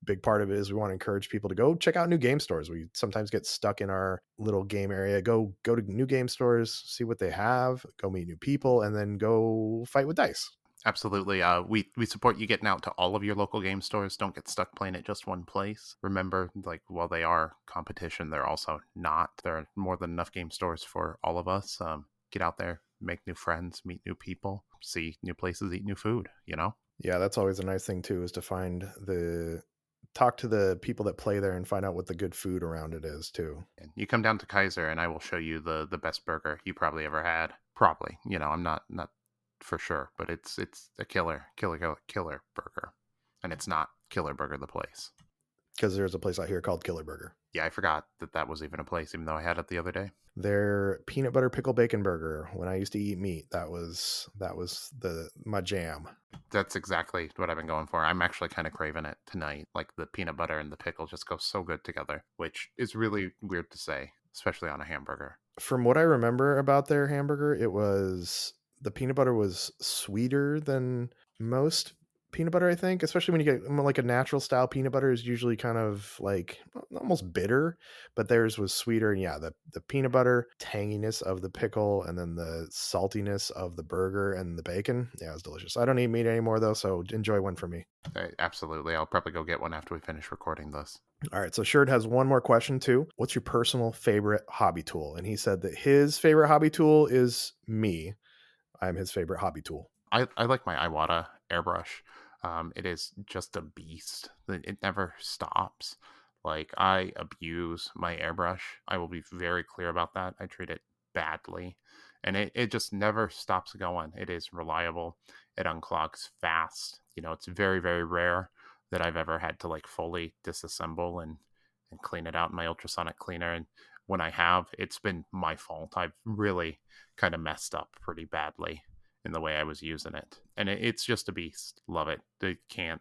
big part of it is we want to encourage people to go check out new game stores. We sometimes get stuck in our little game area. Go to new game stores, see what they have, go meet new people, and then go fight with dice. Absolutely. We support you getting out to all of your local game stores. Don't get stuck playing at just one place. Remember, like, while they are competition, they're also not. There are more than enough game stores for all of us. Get out there, make new friends, meet new people, see new places, eat new food, Yeah, that's always a nice thing too, is to talk to the people that play there and find out what the good food around it is too. And you come down to Kaiser and I will show you the best burger you probably ever had. Probably. I'm not for sure, but it's a killer burger. And it's not Killer Burger the place. Because there's a place out here called Killer Burger. Yeah, I forgot that was even a place, even though I had it the other day. Their peanut butter pickle bacon burger. When I used to eat meat, that was my jam. That's exactly what I've been going for. I'm actually kind of craving it tonight. Like the peanut butter and the pickle just go so good together, which is really weird to say, especially on a hamburger. From what I remember about their hamburger, the peanut butter was sweeter than most peanut butter, I think, especially when you get like a natural style peanut butter is usually kind of like almost bitter, but theirs was sweeter. And yeah, the peanut butter tanginess of the pickle and then the saltiness of the burger and the bacon. Yeah, it was delicious. I don't eat meat anymore though, so enjoy one for me. Absolutely. I'll probably go get one after we finish recording this. All right, so Shirt has one more question too. What's your personal favorite hobby tool? And he said that his favorite hobby tool is me. I'm his favorite hobby tool. I like my Iwata airbrush. It is just a beast. It never stops. Like, I abuse my airbrush. I will be very clear about that. I treat it badly. And it just never stops going. It is reliable. It unclogs fast. It's very, very rare that I've ever had to like fully disassemble and clean it out in my ultrasonic cleaner. And when I have, it's been my fault. I've really kind of messed up pretty badly in the way I was using it. And it's just a beast. Love it. They can't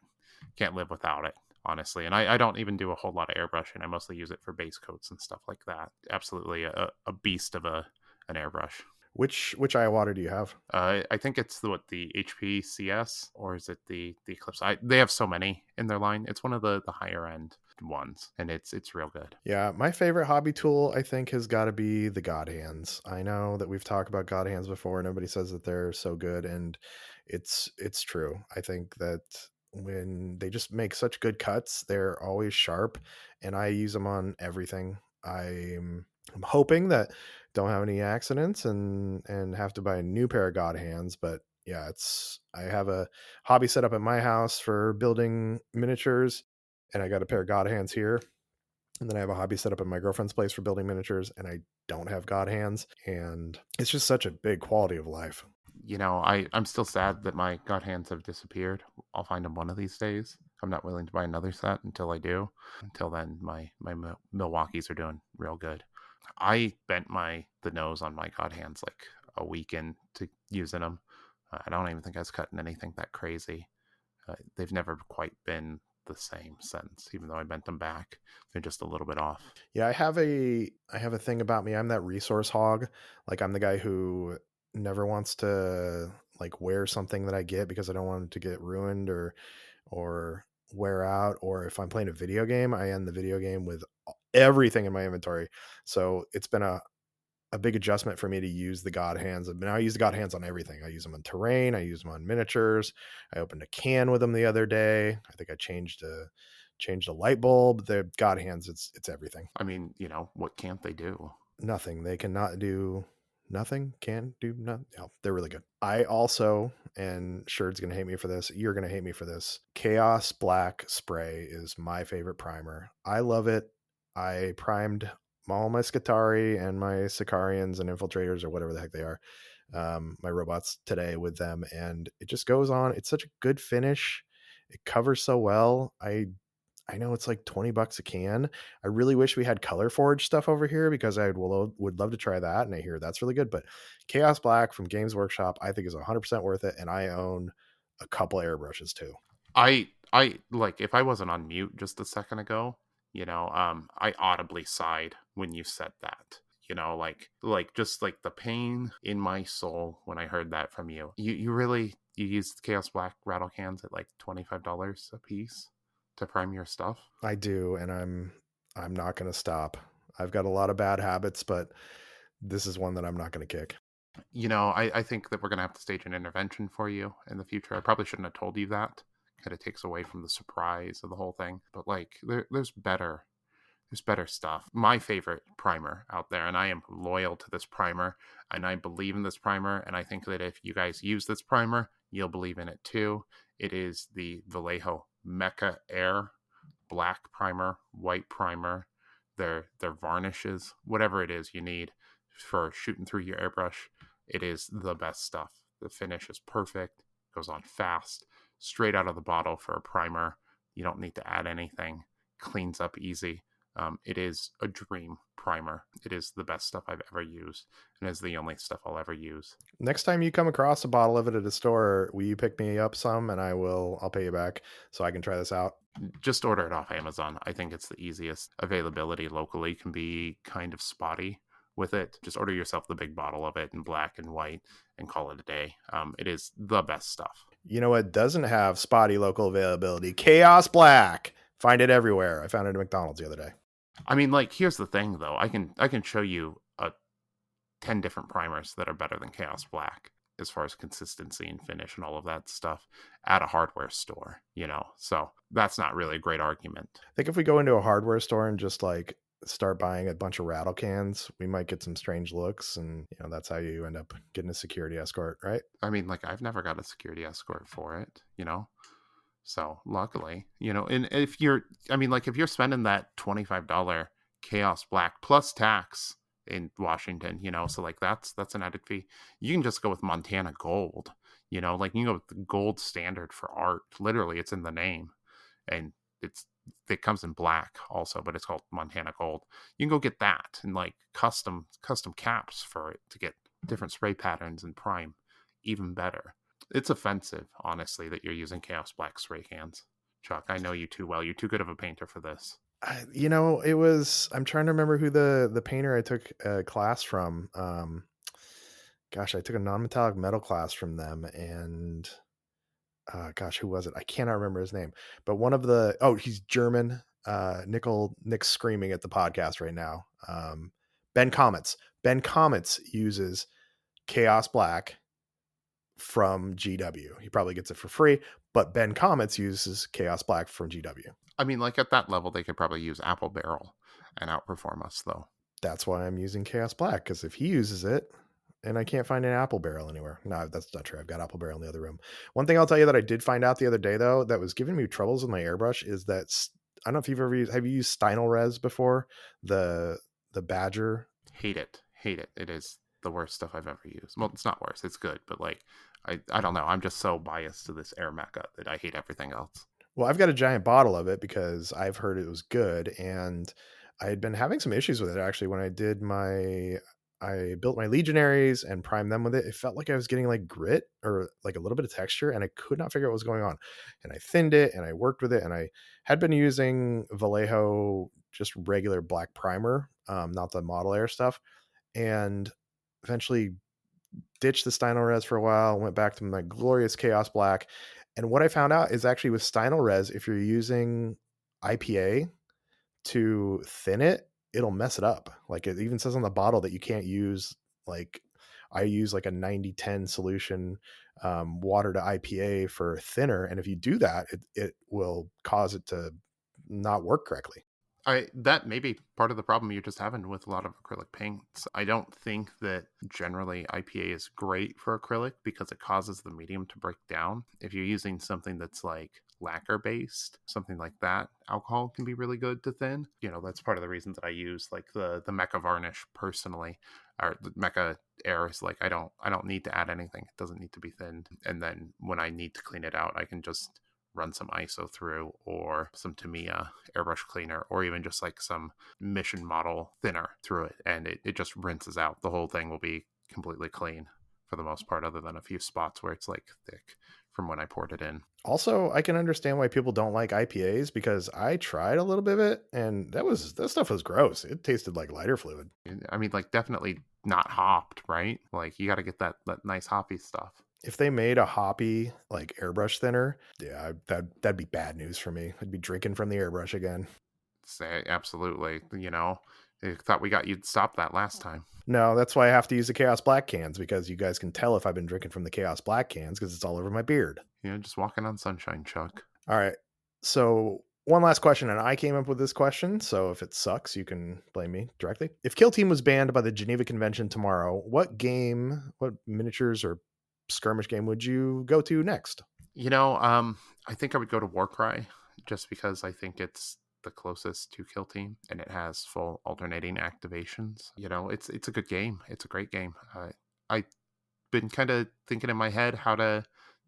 live without it, honestly. And I don't even do a whole lot of airbrushing. I mostly use it for base coats and stuff like that. Absolutely a beast of an airbrush. Which Iwata do you have? I think it's the HP CS, or is it the Eclipse? They have so many in their line. It's one of the higher end ones, and it's real good. Yeah, my favorite hobby tool I think has got to be the God Hands. I know that we've talked about God Hands before, and everybody says that they're so good, and it's true. I think that when they just make such good cuts, they're always sharp, and I use them on everything. I'm hoping that don't have any accidents and have to buy a new pair of God Hands, but yeah, I have a hobby set up at my house for building miniatures, and I got a pair of God Hands here. And then I have a hobby set up at my girlfriend's place for building miniatures, and I don't have God Hands. And it's just such a big quality of life. I'm still sad that my God Hands have disappeared. I'll find them one of these days. I'm not willing to buy another set until I do. Until then, my Milwaukee's are doing real good. I bent the nose on my God Hands like a week into using them. I don't even think I was cutting anything that crazy. They've never quite been the same sense, even though I bent them back. They're just a little bit off. Yeah, I have a thing about me. I'm that resource hog. Like I'm the guy who never wants to like wear something that I get because I don't want it to get ruined or wear out. Or if I'm playing a video game, I end the video game with everything in my inventory. So it's been a big adjustment for me to use the God hands. Now I use the God hands on everything. I use them on terrain. I use them on miniatures. I opened a can with them the other day. I think I changed a light bulb. The God hands. It's everything. I mean, what can't they do? Nothing. They cannot do nothing. Can do nothing. No, they're really good. I also, and Sherd's gonna hate me for this. You're gonna hate me for this. Chaos Black Spray is my favorite primer. I love it. I primed all my Scutari and my Sicarians and Infiltrators or whatever the heck they are, my robots today with them, and it just goes on. It's such a good finish. It covers so well. I know it's like 20 bucks a can. I really wish we had color forge stuff over here because would love to try that. And I hear that's really good. But Chaos Black from Games Workshop, I think is 100% worth it. And I own a couple airbrushes too. I like, if I wasn't on mute just a second ago, I audibly sighed when you said that. Like just like the pain in my soul when I heard that from you. You really you used Chaos Black rattle cans at like $25 a piece to prime your stuff. I do, and I'm not going to stop. I've got a lot of bad habits, but this is one that I'm not going to kick. I think that we're gonna have to stage an intervention for you in the future. I probably shouldn't have told you that. Kind of takes away from the surprise of the whole thing. But like, there's better stuff. My favorite primer out there, and I am loyal to this primer, and I believe in this primer, and I think that if you guys use this primer, you'll believe in it too. It is the Vallejo Mecha Air black primer, white primer, their varnishes, whatever it is you need for shooting through your airbrush. It is the best stuff. The finish is perfect, goes on fast, straight out of the bottle for a primer. You don't need to add anything, cleans up easy. It is a dream primer. It is the best stuff I've ever used, and is the only stuff I'll ever use. Next time you come across a bottle of it at a store, will you pick me up some and I'll pay you back so I can try this out? Just order it off Amazon. I think it's the easiest. Availability locally can be kind of spotty with it. Just order yourself the big bottle of it in black and white and call it a day. It is the best stuff. You know what doesn't have spotty local availability? Chaos Black. Find it everywhere. I found it at McDonald's the other day. I mean, like, here's the thing though. I can show you 10 different primers that are better than Chaos Black as far as consistency and finish and all of that stuff at a hardware store. So that's not really a great argument. I think if we go into a hardware store and just like start buying a bunch of rattle cans, we might get some strange looks, and that's how you end up getting a security escort, right? I mean, like, I've never got a security escort for it. So luckily, and if you're spending that $25 Chaos Black plus tax in Washington, so like that's an added fee. You can just go with Montana Gold, like you can go with the gold standard for art. Literally, it's in the name, and it comes in black also, but it's called Montana Gold. You can go get that and like custom caps for it to get different spray patterns and prime even better. It's offensive, honestly, that you're using Chaos Black spray cans. Chuck, I know you too well. You're too good of a painter for this. It was. I'm trying to remember who the painter I took a class from. Gosh, I took a non-metallic metal class from them, and gosh, who was it? I cannot remember his name. But one of he's German. Nick's screaming at the podcast right now. Ben Comets. Ben Comets uses Chaos Black from GW. He probably gets it for free, but Ben Comets uses Chaos Black from GW. I mean, like, at that level, they could probably use Apple Barrel and outperform us, though. That's why I'm using Chaos Black, because if he uses it, and I can't find an Apple Barrel anywhere. No, that's not true. I've got Apple Barrel in the other room. One thing I'll tell you that I did find out the other day, though, that was giving me troubles with my airbrush is that I don't know if you've ever have you used Stynel Res before? The Badger. Hate it. Hate it. It is the worst stuff I've ever used. Well, it's not worse. It's good, but like, I don't know. I'm just so biased to this Air Mecha that I hate everything else. Well, I've got a giant bottle of it because I've heard it was good, and I had been having some issues with it actually when I did my I built my legionaries and primed them with it. It felt like I was getting like grit or like a little bit of texture, and I could not figure out what was going on. And I thinned it and I worked with it, and I had been using Vallejo just regular black primer, not the model air stuff, and eventually ditched the Steino Res for a while, went back to my glorious Chaos Black. And what I found out is actually with Steino Res, if you're using IPA to thin it, it'll mess it up. Like it even says on the bottle that you can't use like I use like a 90-10 solution water to IPA for thinner. And if you do that, it will cause it to not work correctly. I that may be part of the problem you're just having with a lot of acrylic paints. I don't think that generally IPA is great for acrylic because it causes the medium to break down. If you're using something that's like lacquer based, something like that, alcohol can be really good to thin. That's part of the reason that I use like the Mecha varnish personally, or the Mecha air is like I don't need to add anything. It doesn't need to be thinned. And then when I need to clean it out, I can just run some ISO through or some Tamiya airbrush cleaner or even just like some mission model thinner through it, and it just rinses out. The whole thing will be completely clean for the most part, other than a few spots where it's like thick from when I poured it in. Also, I can understand why people don't like IPAs because I tried a little bit of it and that stuff was gross. It tasted like lighter fluid. I mean, like definitely not hopped, right? Like you got to get that nice hoppy stuff. If they made a hoppy like airbrush thinner, yeah, that'd be bad news for me. I'd be drinking from the airbrush again. Say absolutely. I thought we got you to stop that last time. No, that's why I have to use the Chaos Black cans because you guys can tell if I've been drinking from the Chaos Black cans because it's all over my beard. Just walking on sunshine, Chuck. All right. So, one last question, and I came up with this question. So, if it sucks, you can blame me directly. If Kill Team was banned by the Geneva Convention tomorrow, what miniatures or skirmish game would you go to next? I think I would go to Warcry just because I think it's the closest to Kill Team and it has full alternating activations. It's a good game. It's a great game. I've been kind of thinking in my head how to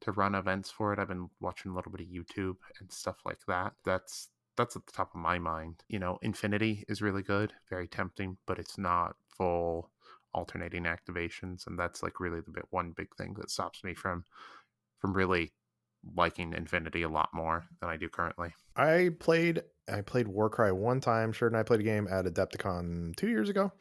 run events for it. I've been watching a little bit of YouTube and stuff like that. That's at the top of my mind. Infinity is really good, very tempting, but it's not full alternating activations, and that's like really one big thing that stops me from really liking Infinity a lot more than I do currently. I played Warcry one time. Shirt and I played a game at Adepticon 2 years ago.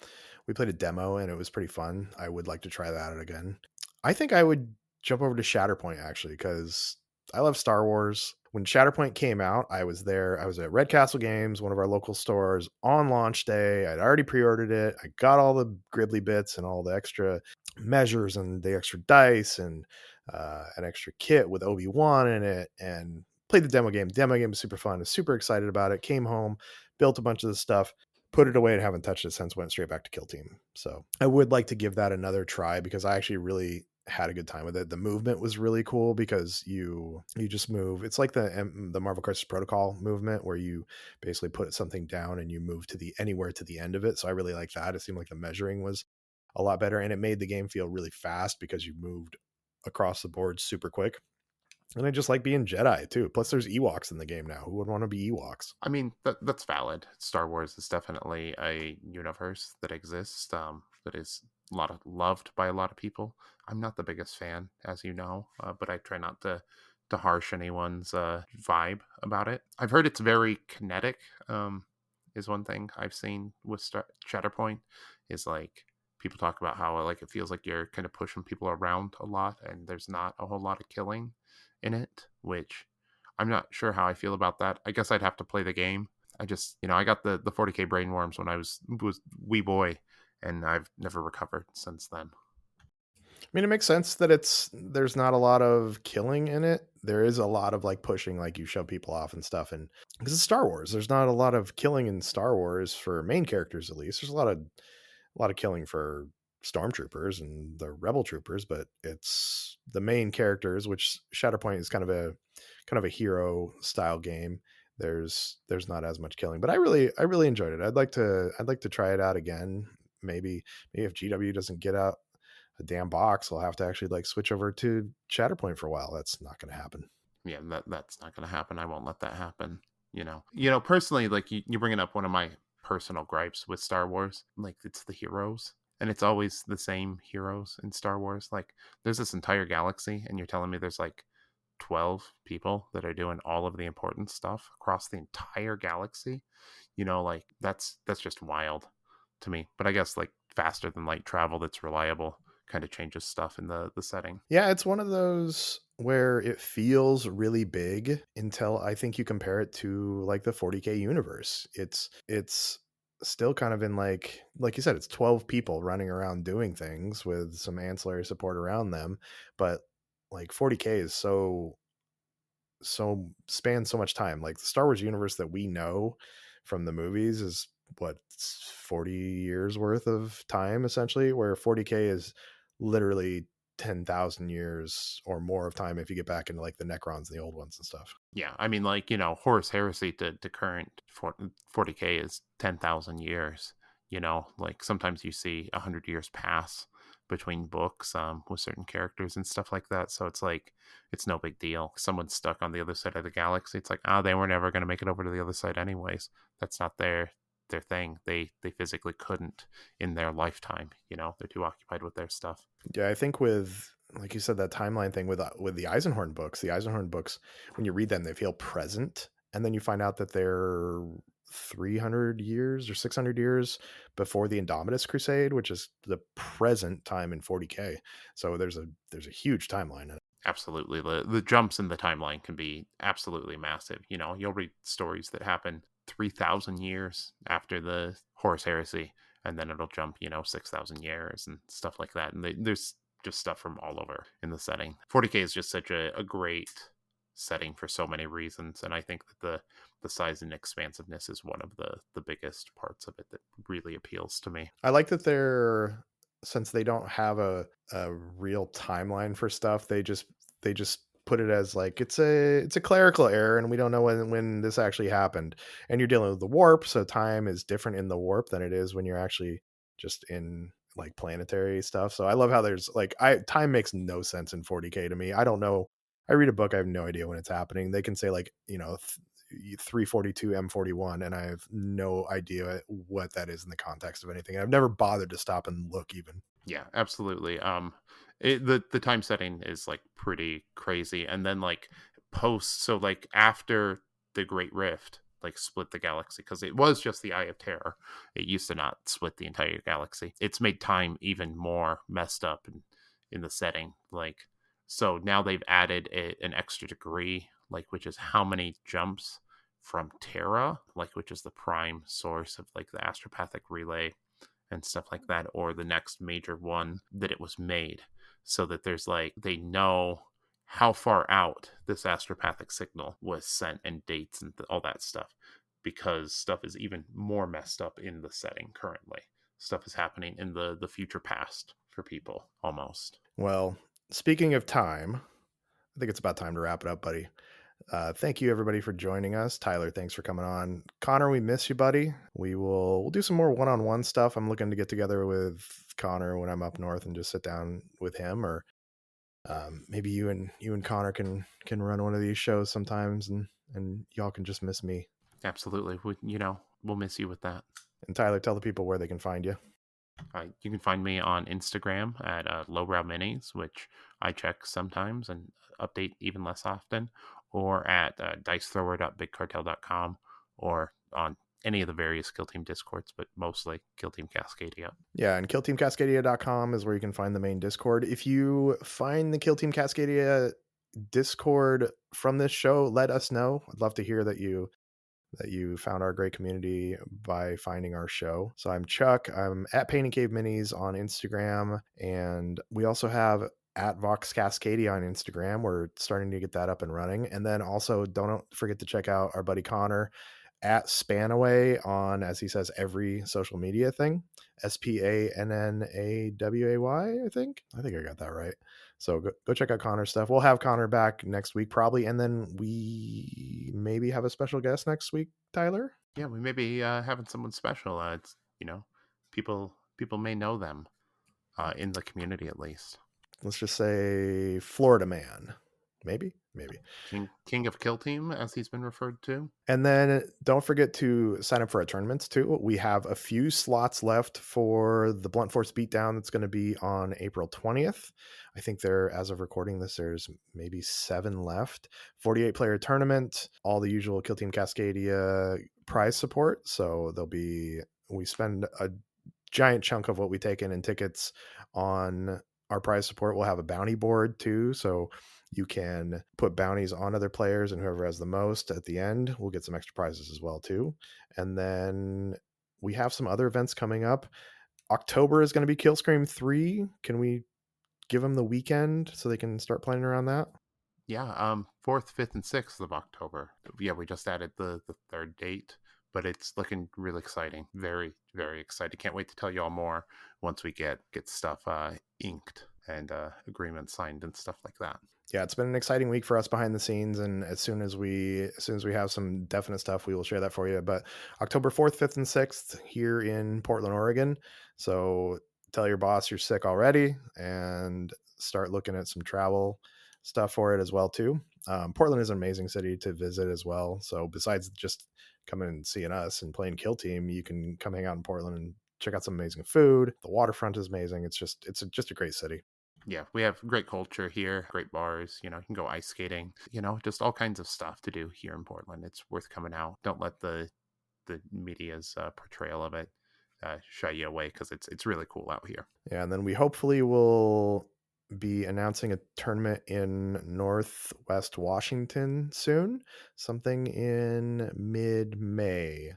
We played a demo and it was pretty fun. I would like to try that out again. I think I would jump over to Shatterpoint actually because I love Star Wars. When Shatterpoint came out, I was there. I was at Red Castle Games, one of our local stores, on launch day. I'd already pre-ordered it. I got all the Gribbly bits and all the extra measures and the extra dice and an extra kit with Obi-Wan in it, and played the demo game. The demo game was super fun. I was super excited about it. Came home, built a bunch of the stuff, put it away, and haven't touched it since. Went straight back to Kill Team. So I would like to give that another try because I actually really had a good time with it. The movement was really cool because you just move. It's like the Marvel Crisis Protocol movement where you basically put something down and you move to the anywhere to the end of it. So I really like that. It seemed like the measuring was a lot better and it made the game feel really fast because you moved across the board super quick. And I just like being Jedi too. Plus, there's Ewoks in the game now. Who would want to be Ewoks? I mean, that's valid. Star Wars is definitely a universe that exists, that is loved by a lot of people. I'm not the biggest fan, as you know, but I try not to harsh anyone's vibe about it. I've heard it's very kinetic. Is one thing I've seen with Shatterpoint is like people talk about how like it feels like you're kind of pushing people around a lot, and there's not a whole lot of killing in it, which I'm not sure how I feel about that. I guess I'd have to play the game. I got the 40k brain worms when I was wee boy, and I've never recovered since then. I mean, it makes sense that there's not a lot of killing in it. There is a lot of like pushing, like you shove people off and stuff, and because it's Star Wars, there's not a lot of killing in Star Wars for main characters at least. There's a lot of killing for stormtroopers and the rebel troopers, but it's the main characters, which Shatterpoint is kind of a hero style game. There's not as much killing, but I really enjoyed it. I'd like to try it out again. Maybe if GW doesn't get out a damn box, I'll have to actually like switch over to Shatterpoint for a while. That's not going to happen. Yeah, that's not going to happen. I won't let that happen. Personally, like you bringing up one of my personal gripes with Star Wars, like it's the heroes. And it's always the same heroes in Star Wars. Like, there's this entire galaxy, and you're telling me there's like 12 people that are doing all of the important stuff across the entire galaxy. Like that's just wild to me. But I guess like faster than light travel that's reliable kind of changes stuff in the setting. Yeah, it's one of those where it feels really big until I think you compare it to like the 40K universe. It's still kind of in like you said, it's 12 people running around doing things with some ancillary support around them, but like 40K is so spans so much time. Like the Star Wars universe that we know from the movies is what 40 years worth of time essentially, where 40K is literally 10,000 years or more of time if you get back into like the Necrons and the old ones and stuff. Yeah, I mean, like, Horus Heresy to current 40K is 10,000 years. Like sometimes you see 100 years pass between books with certain characters and stuff like that. So it's like, it's no big deal. Someone's stuck on the other side of the galaxy. It's like, they were never going to make it over to the other side anyways. That's not their thing. They physically couldn't in their lifetime. They're too occupied with their stuff. Yeah, I think with like you said that timeline thing with the Eisenhorn books, when you read them, they feel present, and then you find out that they're 300 years or 600 years before the Indomitus Crusade, which is the present time in 40K. So there's a huge timeline in it. Absolutely. The jumps in the timeline can be absolutely massive. You'll read stories that happen 3,000 years after the Horus Heresy, and then it'll jump, 6,000 years and stuff like that. And there's just stuff from all over in the setting. 40K is just such a great setting for so many reasons. And I think that the size and expansiveness is one of the biggest parts of it that really appeals to me. I like that they're since they don't have a real timeline for stuff, they just put it as like it's a clerical error and we don't know when this actually happened. And you're dealing with the warp, so time is different in the warp than it is when you're actually just in like planetary stuff. So I love how there's like I time makes no sense in 40K to me. I don't know. I read a book, I have no idea when it's happening. They can say like, 342 M41 and I have no idea what that is in the context of anything. I've never bothered to stop and look even. Yeah, absolutely. The time setting is like pretty crazy, and then like so like after the Great Rift, like split the galaxy because it was just the Eye of Terror. It used to not split the entire galaxy. It's made time even more messed up in the setting. Like, so now they've added an extra degree, like which is how many jumps from Terra, like which is the prime source of like the astropathic relay and stuff like that, or the next major one that it was made, so that there's like they know how far out this astropathic signal was sent and dates and all that stuff, because stuff is even more messed up in the setting currently. Stuff is happening in the future past for people almost. Well, speaking of time, I think it's about time to wrap it up, buddy. Thank you everybody for joining us. Tyler, thanks for coming on. Connor, we miss you, buddy. We'll do some more one-on-one stuff. I'm looking to get together with Connor when I'm up north and just sit down with him, or maybe you and Connor can run one of these shows sometimes, and y'all can just miss me. Absolutely. We'll miss you with that. And Tyler, tell the people where they can find you. You can find me on Instagram at Lowbrow Minis, which I check sometimes and update even less often, or at dicethrower.bigcartel.com, or on any of the various Kill Team Discords, but mostly Kill Team Cascadia. Yeah, and killteamcascadia.com is where you can find the main Discord. If you find the Kill Team Cascadia Discord from this show, let us know. I'd love to hear that you found our great community by finding our show. So I'm Chuck. I'm at Painting Cave Minis on Instagram, and we also have at Vox Cascadia on Instagram. We're starting to get that up and running. And then also don't forget to check out our buddy Connor at Spanaway on, as he says, every social media thing. SPANNAWAY, I think. I think I got that right. So go check out Connor's stuff. We'll have Connor back next week probably, and then we maybe have a special guest next week, Tyler. Yeah, we may be having someone special. It's people may know them in the community at least. Let's just say Florida man, maybe. maybe. King of Kill Team, as he's been referred to. And then don't forget to sign up for our tournaments too. We have a few slots left for the Blunt Force Beatdown that's going to be on April 20th. I think there, as of recording this, there's maybe 7 left. 48 player tournament, all the usual Kill Team Cascadia prize support. So we spend a giant chunk of what we take in tickets on our prize support. We'll have a bounty board too, so you can put bounties on other players, and whoever has the most at the end will get some extra prizes as well too. And then we have some other events coming up. October is going to be Kill Scream 3. Can we give them the weekend so they can start planning around that? Yeah, 4th, 5th, and 6th of October. Yeah, we just added the third date, but it's looking really exciting. Very, very excited. Can't wait to tell you all more once we get stuff inked and agreements signed and stuff like that. Yeah, it's been an exciting week for us behind the scenes, and as soon as we have some definite stuff, we will share that for you. But October 4th, 5th, and 6th here in Portland, Oregon. So tell your boss you're sick already and start looking at some travel stuff for it as well too. Portland is an amazing city to visit as well. So besides just coming and seeing us and playing Kill Team, you can come hang out in Portland and check out some amazing food. The waterfront is amazing. Just a great city. Yeah, we have great culture here, great bars. You can go ice skating. Just all kinds of stuff to do here in Portland. It's worth coming out. Don't let the media's portrayal of it shy you away because it's really cool out here. Yeah, and then we hopefully will be announcing a tournament in Northwest Washington soon, something in mid-May.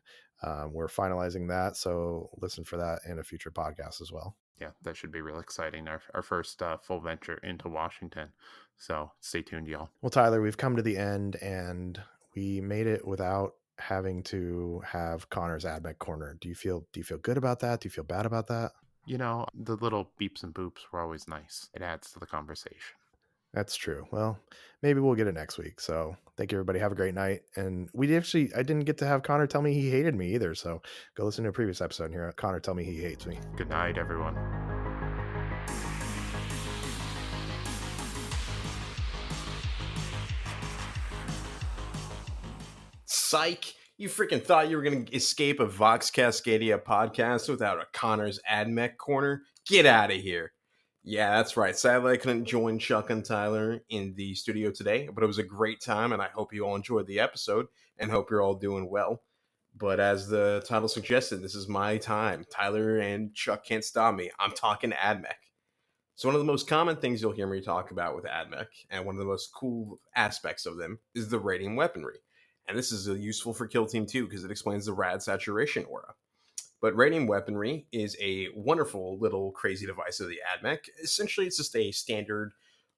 We're finalizing that, so listen for that in a future podcast as well. Yeah, that should be real exciting. Our first full venture into Washington. So stay tuned, y'all. Well, Tyler, we've come to the end, and we made it without having to have Connor's AdMech corner. Do you feel good about that? Do you feel bad about that? The little beeps and boops were always nice. It adds to the conversation. That's true. Well, maybe we'll get it next week. So thank you, everybody. Have a great night. And I didn't get to have Connor tell me he hated me either. So go listen to a previous episode and hear Connor tell me he hates me. Good night, everyone. Psych. You freaking thought you were going to escape a Vox Cascadia podcast without a Connor's AdMech corner? Get out of here. Yeah, that's right. Sadly, I couldn't join Chuck and Tyler in the studio today, but it was a great time, and I hope you all enjoyed the episode and hope you're all doing well. But as the title suggested, this is my time. Tyler and Chuck can't stop me. I'm talking AdMech. So one of the most common things you'll hear me talk about with AdMech, and one of the most cool aspects of them, is the radiant weaponry. And this is useful for Kill Team too, because it explains the rad saturation aura. But radiant weaponry is a wonderful little crazy device of the AdMech. Essentially, it's just a standard,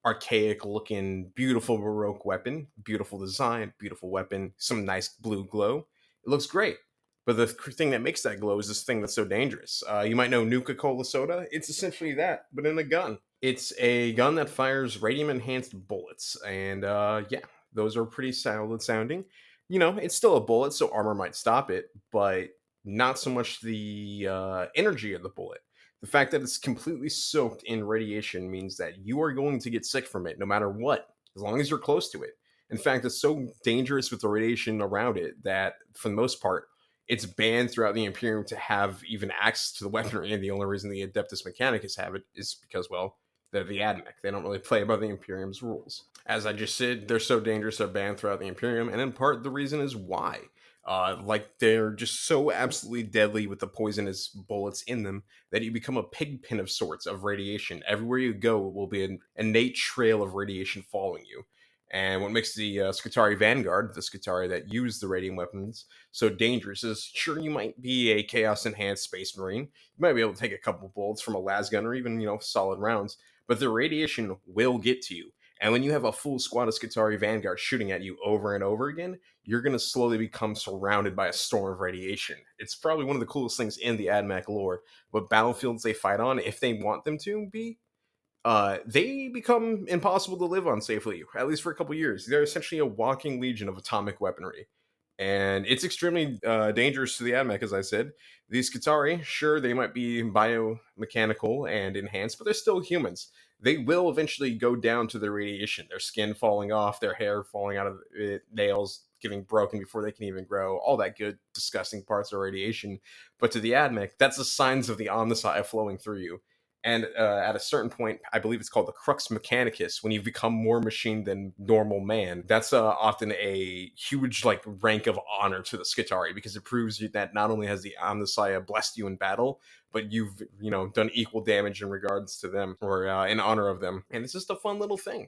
archaic looking, beautiful Baroque weapon. Beautiful design, beautiful weapon, some nice blue glow. It looks great. But the thing that makes that glow is this thing that's so dangerous. You might know Nuka Cola Soda. It's essentially that, but in a gun. It's a gun that fires radium enhanced bullets. And yeah, those are pretty solid sounding. It's still a bullet, so armor might stop it, but not so much the energy of the bullet. The fact that it's completely soaked in radiation means that you are going to get sick from it no matter what, as long as you're close to it. In fact, it's so dangerous with the radiation around it that, for the most part, it's banned throughout the Imperium to have even access to the weaponry. And the only reason the Adeptus Mechanicus have it is because, well, they're the AdMech. They don't really play by the Imperium's rules. As I just said, they're so dangerous they're banned throughout the Imperium, and in part the reason is why. They're just so absolutely deadly with the poisonous bullets in them that you become a pigpen of sorts of radiation. Everywhere you go will be an innate trail of radiation following you. And what makes the Skitarii Vanguard, the Skitarii that use the radiant weapons, so dangerous is, sure, you might be a Chaos Enhanced Space Marine. You might be able to take a couple bullets from a las gun or even, solid rounds, but the radiation will get to you. And when you have a full squad of Skitarii Vanguard shooting at you over and over again, you're going to slowly become surrounded by a storm of radiation. It's probably one of the coolest things in the AdMech lore, but battlefields they fight on, if they want them to be, they become impossible to live on safely, at least for a couple years. They're essentially a walking legion of atomic weaponry. And it's extremely dangerous to the AdMech, as I said. These Skitarii, sure, they might be biomechanical and enhanced, but they're still humans. they will eventually go down to the radiation, their skin falling off, their hair falling out of it, nails getting broken before they can even grow, all that good, disgusting parts of radiation. But to the admech, that's the signs of the omnissiah flowing through you. And at a certain point, I believe it's called the crux mechanicus, when you become more machine than normal man. That's often a huge like rank of honor to the Skitarii, because it proves that not only has the omnissiah blessed you in battle, but you've done equal damage in regards to them, or in honor of them. And it's just a fun little thing.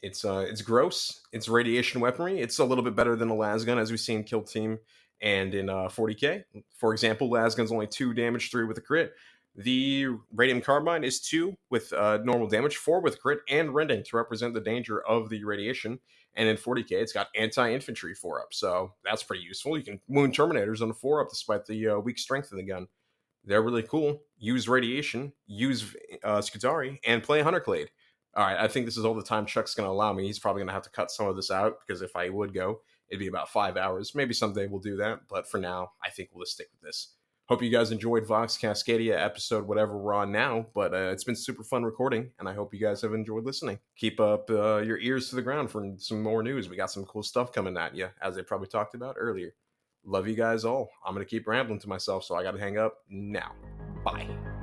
It's gross. It's radiation weaponry. It's a little bit better than a lasgun, as we see in Kill Team and in 40k. For example, lasgun's only 2 damage, 3 with a crit. The radium carbine is 2 with normal damage, 4 with crit, and rending to represent the danger of the radiation. And in 40k, it's got anti-infantry 4-up, so that's pretty useful. You can wound Terminators on a 4-up despite the weak strength of the gun. They're really cool. Use radiation, use Skitarii, and play Hunterclade. All right, I think this is all the time Chuck's going to allow me. He's probably going to have to cut some of this out, because if I would go, it'd be about 5 hours. Maybe someday we'll do that, but for now, I think we'll just stick with this. Hope you guys enjoyed Vox Cascadia episode, whatever we're on now, but it's been super fun recording, and I hope you guys have enjoyed listening. Keep up your ears to the ground for some more news. We got some cool stuff coming at you, as I probably talked about earlier. Love you guys all. I'm going to keep rambling to myself, so I got to hang up now. Bye.